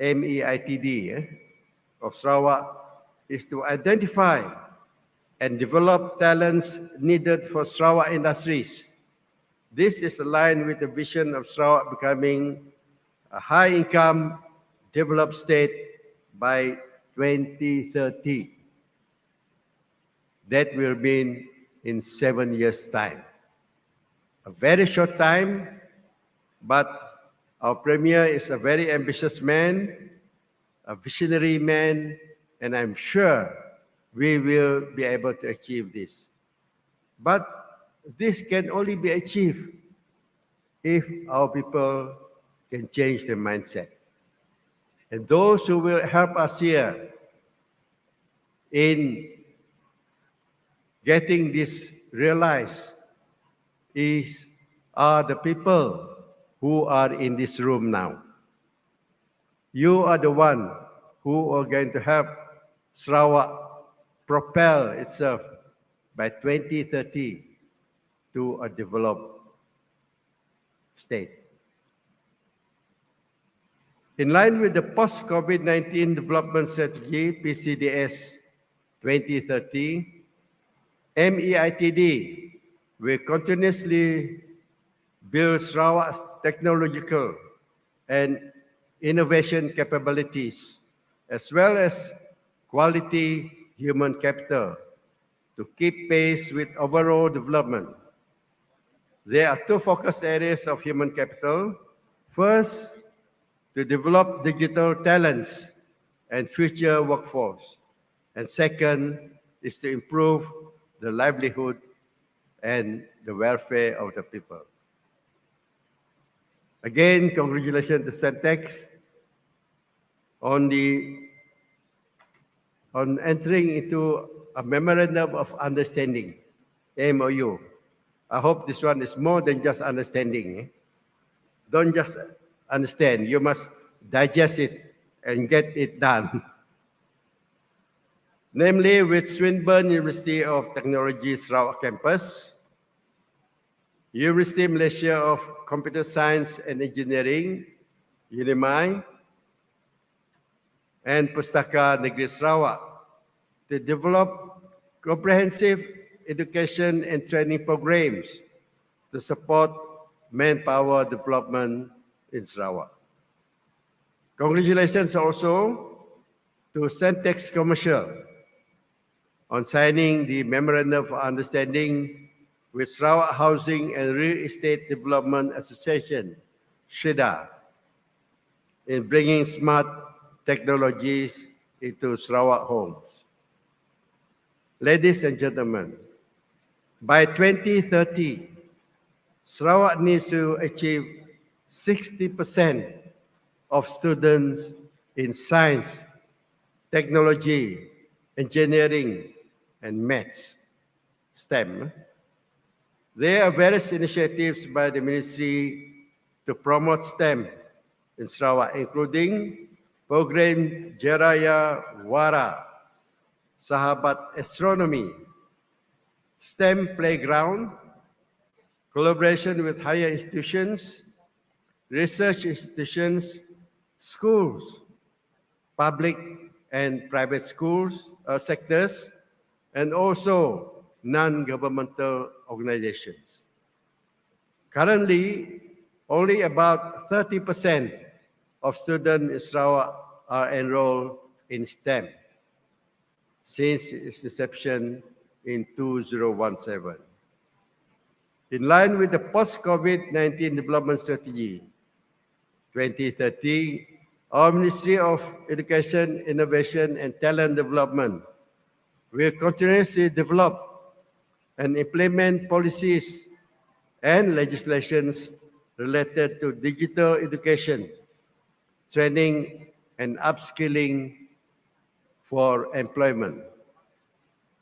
MEITD, of Sarawak is to identify and develop talents needed for Sarawak industries. This is aligned with the vision of Sarawak becoming a high-income, developed state by 2030. That will mean in 7 years' time. A very short time, but our Premier is a very ambitious man, a visionary man, and I'm sure we will be able to achieve this. But this can only be achieved if our people can change their mindset. And those who will help us here in getting this realized are the people who are in this room now. You are the one who are going to help Sarawak propel itself by 2030 to a developed state. In line with the post-COVID-19 development strategy, PCDS 2030, MEITD will continuously build Sarawak's technological and innovation capabilities, as well as quality human capital to keep pace with overall development. There are two focus areas of human capital. First, to develop digital talents and future workforce. And second is to improve the livelihood and the welfare of the people. Again, congratulations to Centex on entering into a memorandum of understanding, MOU. I hope this one is more than just understanding. Don't just understand, you must digest it and get it done. Namely, with Swinburne University of Technology Sarawak campus, University Malaysia of Computer Science and Engineering, UNIMAI, and Pustaka Negeri Sarawak to develop comprehensive education and training programs to support manpower development in Sarawak. Congratulations also to Centex Commercial on signing the Memorandum of Understanding with Sarawak Housing and Real Estate Development Association, SHIDA, in bringing smart technologies into Sarawak homes. Ladies and gentlemen, by 2030, Sarawak needs to achieve 60% of students in science, technology, engineering, and maths, STEM. There are various initiatives by the ministry to promote STEM in Sarawak, including program Jaraya Wara, Sahabat Astronomy, STEM Playground, collaboration with higher institutions, research institutions, schools, public and private schools, sectors, and also non-governmental organizations. Currently, only about 30% of students in Sarawak are enrolled in STEM since its inception in 2017. In line with the post-COVID-19 development strategy 2030, our Ministry of Education, Innovation and Talent Development will continuously develop and implement policies and legislations related to digital education, training, and upskilling for employment.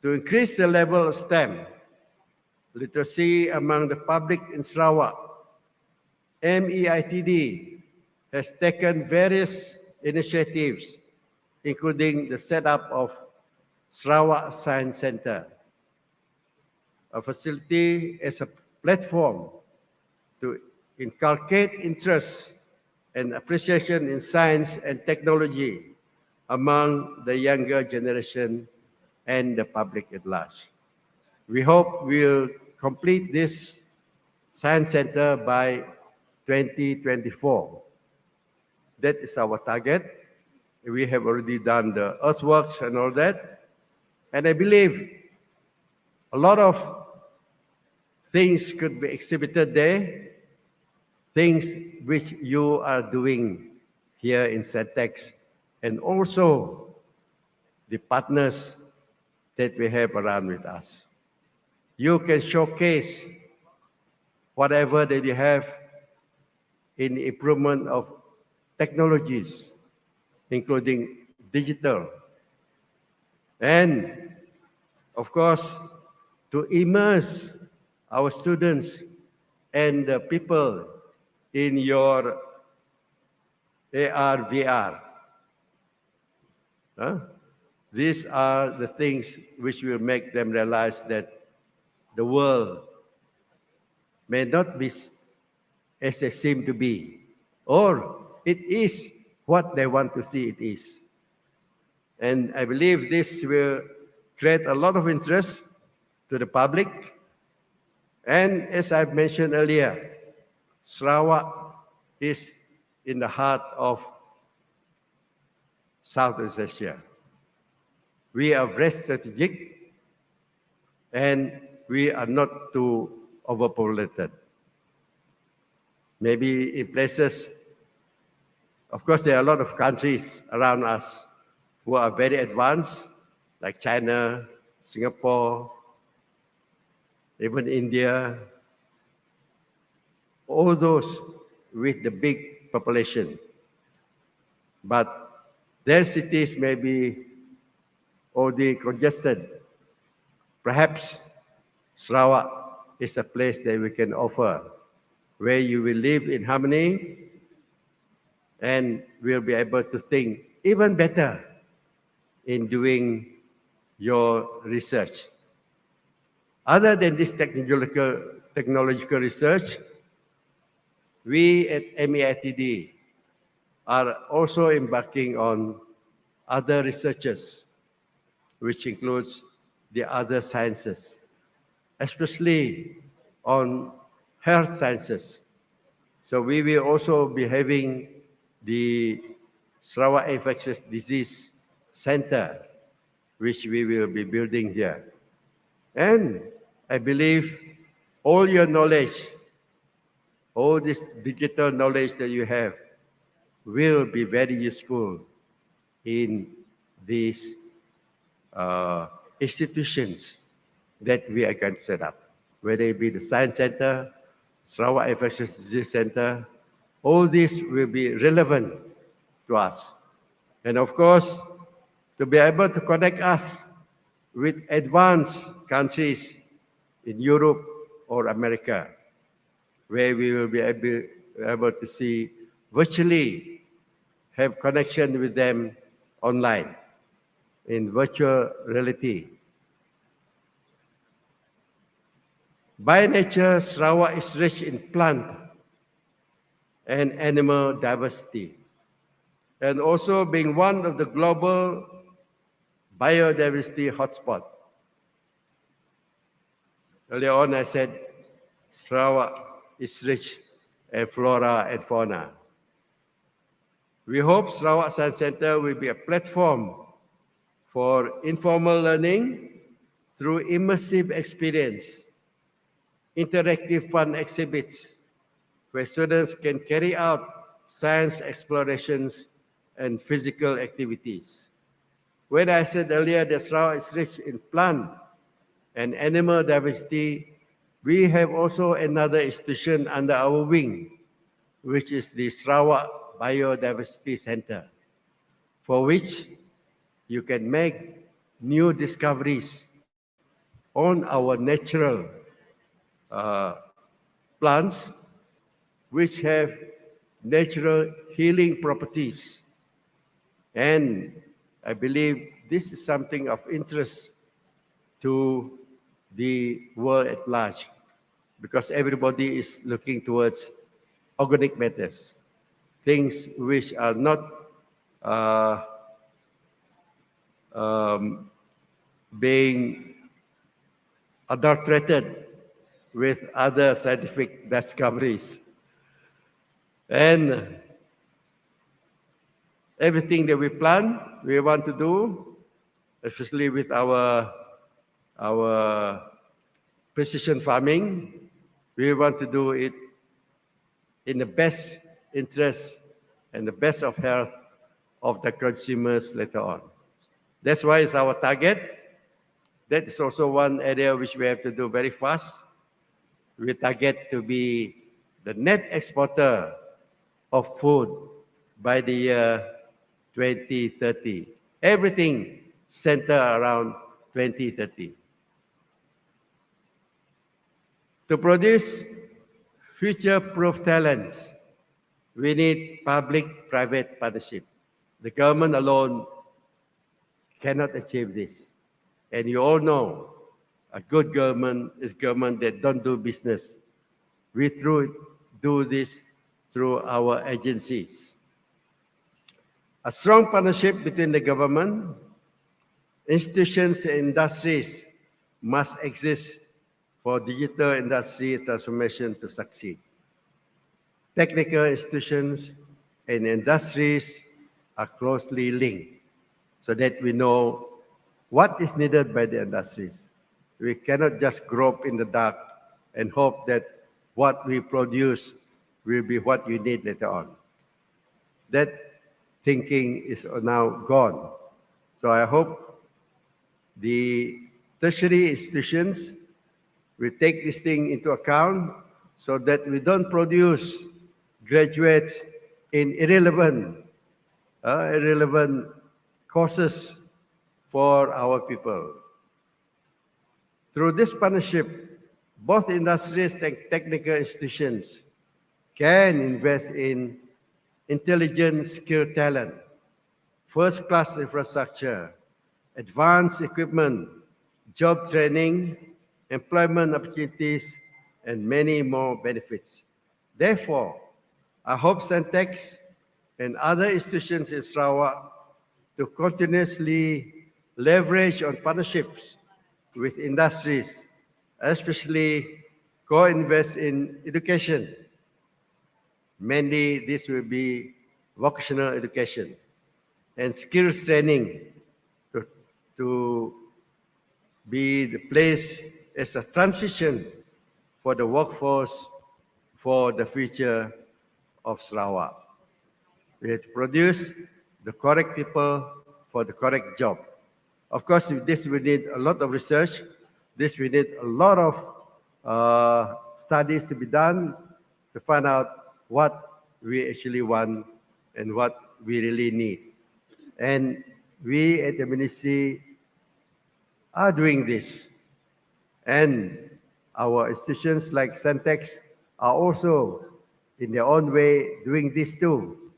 To increase the level of STEM literacy among the public in Sarawak, MEITD has taken various initiatives, including the setup of Sarawak Science Center, a facility as a platform to inculcate interest and appreciation in science and technology among the younger generation and the public at large. We hope we'll complete this science center by 2024. That is our target. We have already done the earthworks and all that. And I believe a lot of things could be exhibited there, things which you are doing here in Sentex, and also the partners that we have around with us. You can showcase whatever that you have in improvement of technologies, including digital. And of course, to immerse our students and the people in your AR, VR. These are the things which will make them realize that the world may not be as they seem to be, or it is what they want to see it is. And I believe this will create a lot of interest to the public. And as I've mentioned earlier, Sarawak is in the heart of Southeast Asia. We are very strategic and we are not too overpopulated. Maybe in places, of course, there are a lot of countries around us who are very advanced, like China, Singapore, even India, all those with the big population. But their cities may be already congested. Perhaps Sarawak is a place that we can offer, where you will live in harmony and will be able to think even better in doing your research. Other than this technological research, we at MEITD are also embarking on other researches, which includes the other sciences, especially on health sciences. So we will also be having the Sarawak Infectious Disease Center, which we will be building here. And I believe all your knowledge, all this digital knowledge that you have will be very useful in these institutions that we are going to set up, whether it be the Science Center, Sarawak Infectious Disease Center. All this will be relevant to us. And of course, to be able to connect us with advanced countries in Europe or America, where we will be able to see virtually, have connection with them online in virtual reality. By nature, Sarawak is rich in plant and animal diversity, and also being one of the global biodiversity hotspot. Earlier on, I said Sarawak is rich in flora and fauna. We hope Sarawak Science Center will be a platform for informal learning through immersive experience, interactive fun exhibits, where students can carry out science explorations and physical activities. When I said earlier that Sarawak is rich in plant and animal diversity, we have also another institution under our wing, which is the Sarawak Biodiversity Center, for which you can make new discoveries on our natural plants, which have natural healing properties. And I believe this is something of interest to the world at large, because everybody is looking towards organic matters, things which are not being adulterated with other scientific discoveries. And everything that we plan, we want to do, especially with our precision farming, we want to do it in the best interest and the best of health of the consumers later on. That's why it's our target. That is also one area which we have to do very fast. We target to be the net exporter of food by the year 2030. Everything centered around 2030. To produce future-proof talents, we need public-private partnership. The government alone cannot achieve this. And you all know, a good government is government that don't do business. We do this through our agencies. A strong partnership between the government, institutions, and industries must exist for digital industry transformation to succeed. Technical institutions and industries are closely linked so that we know what is needed by the industries. We cannot just grope in the dark and hope that what we produce will be what you need later on. That thinking is now gone. So I hope the tertiary institutions will take this thing into account so that we don't produce graduates in irrelevant courses for our people. Through this partnership, both industries and technical institutions can invest in intelligent, skilled talent, first-class infrastructure, advanced equipment, job training, employment opportunities, and many more benefits. Therefore, I hope Centex and other institutions in Sarawak to continuously leverage on partnerships with industries, especially co-invest in education. Mainly, this will be vocational education and skills training to be the place as a transition for the workforce for the future of Sarawak. We have to produce the correct people for the correct job. Of course, this will need a lot of research. This will need a lot of studies to be done to find out what we actually want and what we really need. And we at the ministry are doing this. And our institutions like Centex are also in their own way doing this too.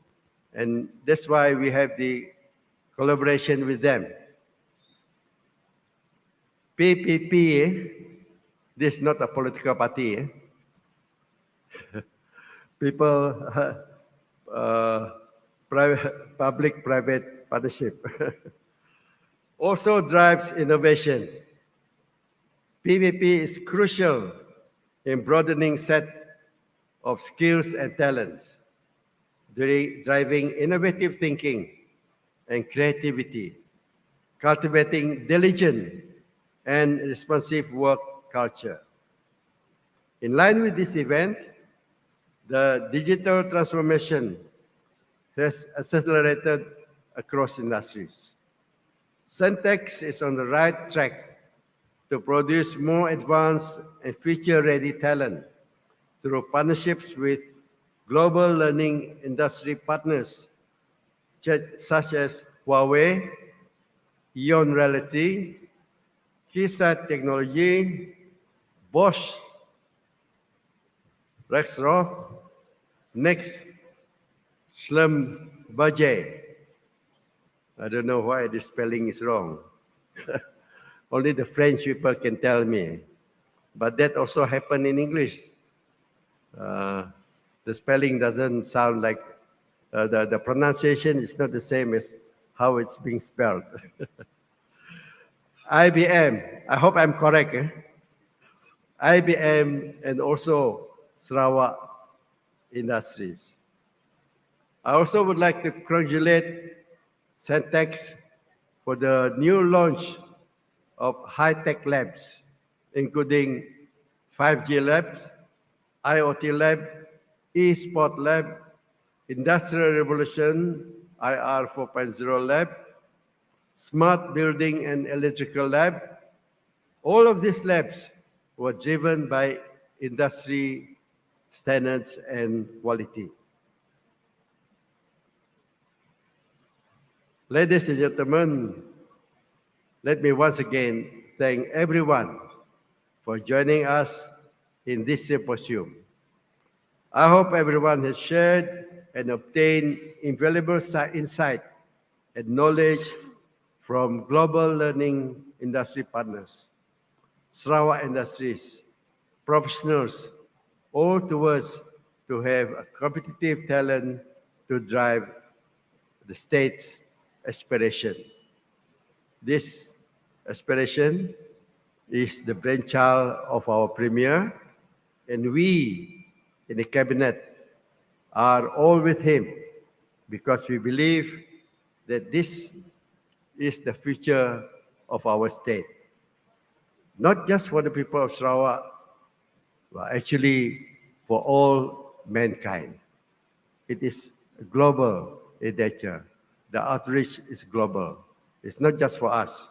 And that's why we have the collaboration with them. PPP, this is not a political party. Public-private partnership. Also drives innovation. PPP is crucial in broadening set of skills and talents, driving innovative thinking and creativity, cultivating diligent and responsive work culture. In line with this event, the digital transformation has accelerated across industries. Centex is on the right track to produce more advanced and future-ready talent through partnerships with global learning industry partners such as HUAWEI, Ion Reality, Keysight Technology, Bosch, Rexroth, next, Schlumberger. I don't know why the spelling is wrong. Only the French people can tell me. But that also happened in English. The spelling doesn't sound like, the pronunciation is not the same as how it's being spelled. IBM, I hope I'm correct. IBM and also Sarawak Industries. I also would like to congratulate Centex for the new launch of high-tech labs, including 5G labs, IoT lab, e-sport lab, Industrial Revolution, IR 4.0 lab, Smart Building and Electrical lab. All of these labs were driven by industry standards and quality. Ladies and gentlemen, let me once again thank everyone for joining us in this symposium. I hope everyone has shared and obtained invaluable insight and knowledge from global learning industry partners, Sarawak industries, professionals, all towards to have a competitive talent to drive the state's aspiration. This aspiration is the brainchild of our Premier, and we in the Cabinet are all with him because we believe that this is the future of our state. Not just for the people of Sarawak, but actually for all mankind. It is global in nature. The outreach is global. It's not just for us.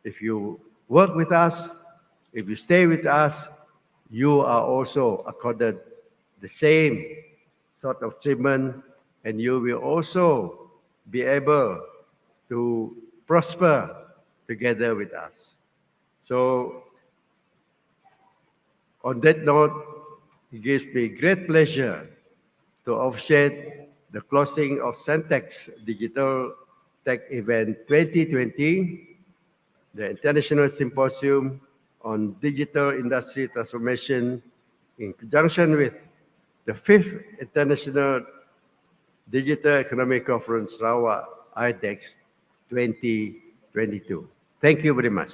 If you work with us, if you stay with us, you are also accorded the same sort of treatment, and you will also be able to prosper together with us. So, on that note, it gives me great pleasure to officiate the closing of Centex Digital Tech Event 2020, the International Symposium on Digital Industry Transformation in conjunction with the 5th International Digital Economic Conference, Sarawak IDEX 2022. Thank you very much.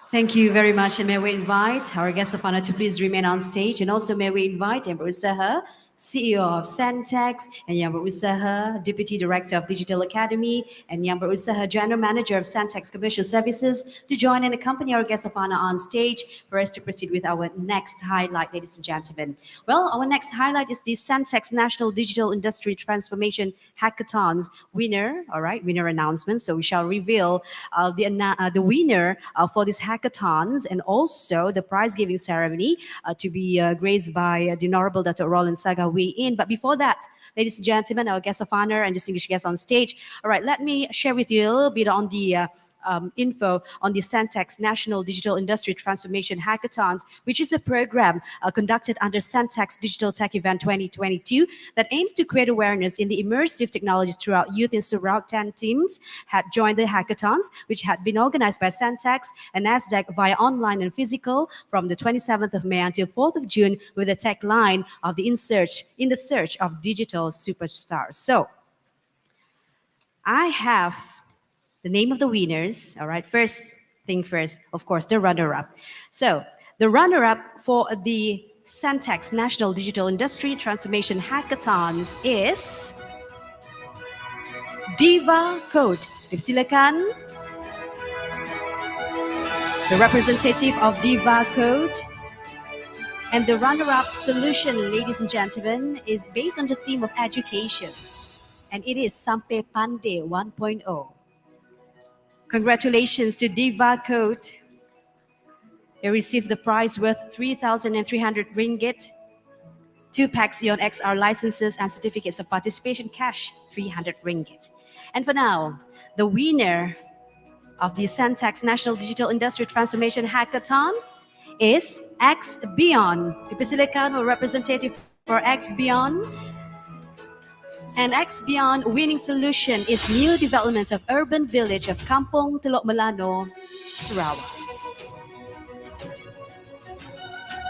Thank you very much. And may we invite our guest of honor to please remain on stage. And also may we invite Yang Berusaha, CEO of Centex, and Yang Berusaha, Deputy Director of Digital Academy, and Yang Berusaha, General Manager of Centex Commercial Services, to join and accompany our guest of honor on stage for us to proceed with our next highlight, ladies and gentlemen. Well, our next highlight is the Centex National Digital Industry Transformation Hackathon's winner, all right, winner announcement. So we shall reveal the winner for this hackathons and also the prize giving ceremony to be graced by the Honorable Dr. Roland Saga weigh in. But before that, ladies and gentlemen, our guest of honor and distinguished guests on stage. All right, let me share with you a little bit on the info on the Centex National Digital Industry Transformation Hackathons, which is a program conducted under Centex Digital Tech Event 2022 that aims to create awareness in the immersive technologies throughout youth in Sarawak. 10 teams had joined the hackathons, which had been organized by Centex and NASDAQ via online and physical from the 27th of May until 4th of June with the tagline of the in the search of digital superstars. So I have the name of the winners. All right, first thing first, of course, the runner-up. So the runner-up for the Centex National Digital Industry Transformation Hackathons is Diva Code. Silakan. The representative of Diva Code. And the runner-up solution, ladies and gentlemen, is based on the theme of education. And it is Sampai Pandai 1.0. Congratulations to Diva Code. They received the prize worth 3,300 ringgit, 2 Paxion XR licenses and certificates of participation, cash 300 ringgit. And for now, the winner of the Sentek's National Digital Industry Transformation Hackathon is X Beyond. Dipersilakan representative for X Beyond. And X Beyond winning solution is new development of urban village of Kampung Teluk Melano, Sarawak.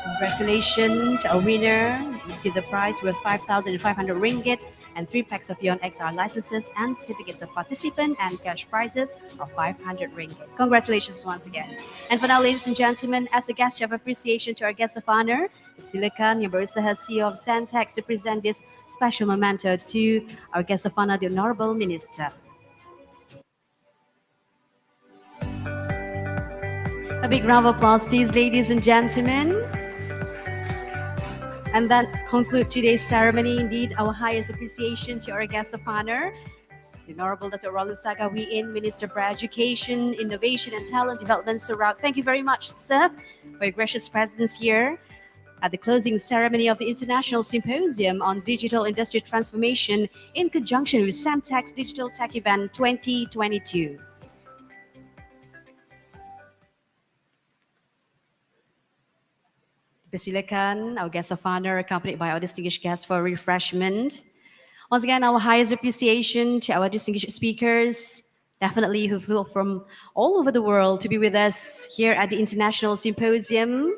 Congratulations to our winner. Receive the prize worth 5,500 ringgit and 3 packs of Beyond XR licenses and certificates of participant and cash prizes of 500 ringgit. Congratulations once again. And for now, ladies and gentlemen, as a gesture of appreciation to our guest of honor, silakan Yang Berusaha CEO of Sentek to present this special memento to our guest of honor, the Honorable Minister. A big round of applause, please, ladies and gentlemen. And that concludes today's ceremony. Indeed, our highest appreciation to our guest of honor, the Honorable Dr. Roland Saga Wee-In, Minister for Education, Innovation and Talent Development, Sarawak. Thank you very much, sir, for your gracious presence here at the closing ceremony of the International Symposium on Digital Industry Transformation in conjunction with Sentek's Digital Tech Event 2022. Persilakan our guest of honor accompanied by our distinguished guests for refreshment. Once again, our highest appreciation to our distinguished speakers, definitely who flew from all over the world to be with us here at the International Symposium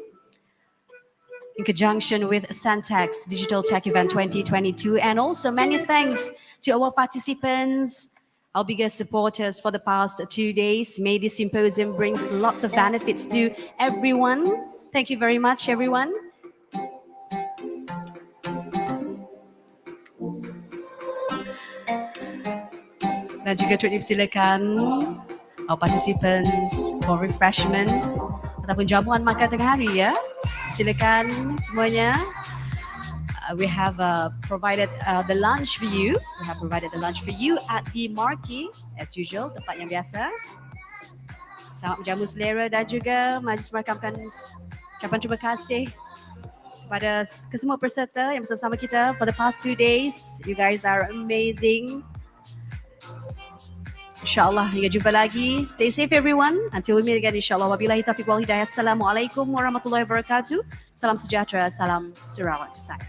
in conjunction with Sentek's Digital Tech Event 2022. And also many thanks to our participants, our biggest supporters for the past 2 days. May this symposium brings lots of benefits to everyone. Thank you very much, everyone. Dan juga turut dipersilakan our participants for refreshment ataupun jamuan makan tengah hari ya. Silakan semuanya. We have provided the lunch for you. We have provided the lunch for you at the marquee as usual, tempat yang biasa. Selamat menjamu selera dan juga majlis merakamkan ucapan terima kasih kepada kesemua peserta yang bersama-sama kita for the past 2 days. You guys are amazing. InsyaAllah hingga jumpa lagi. Stay safe everyone. Until we meet again insyaAllah. Wabillahi taufiq wal hidayah. Assalamualaikum warahmatullahi wabarakatuh. Salam sejahtera. Salam Sarawak saya.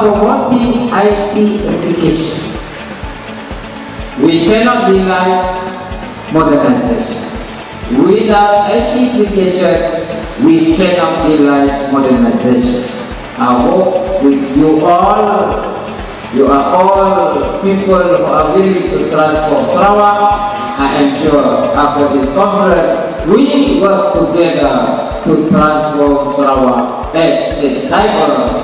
Promoting IT application, we cannot realize modernization. Without IT application, we cannot realize modernization. I hope with you all, you are all people who are willing to transform Sarawak. I am sure after this conference, we work together to transform Sarawak as a cyber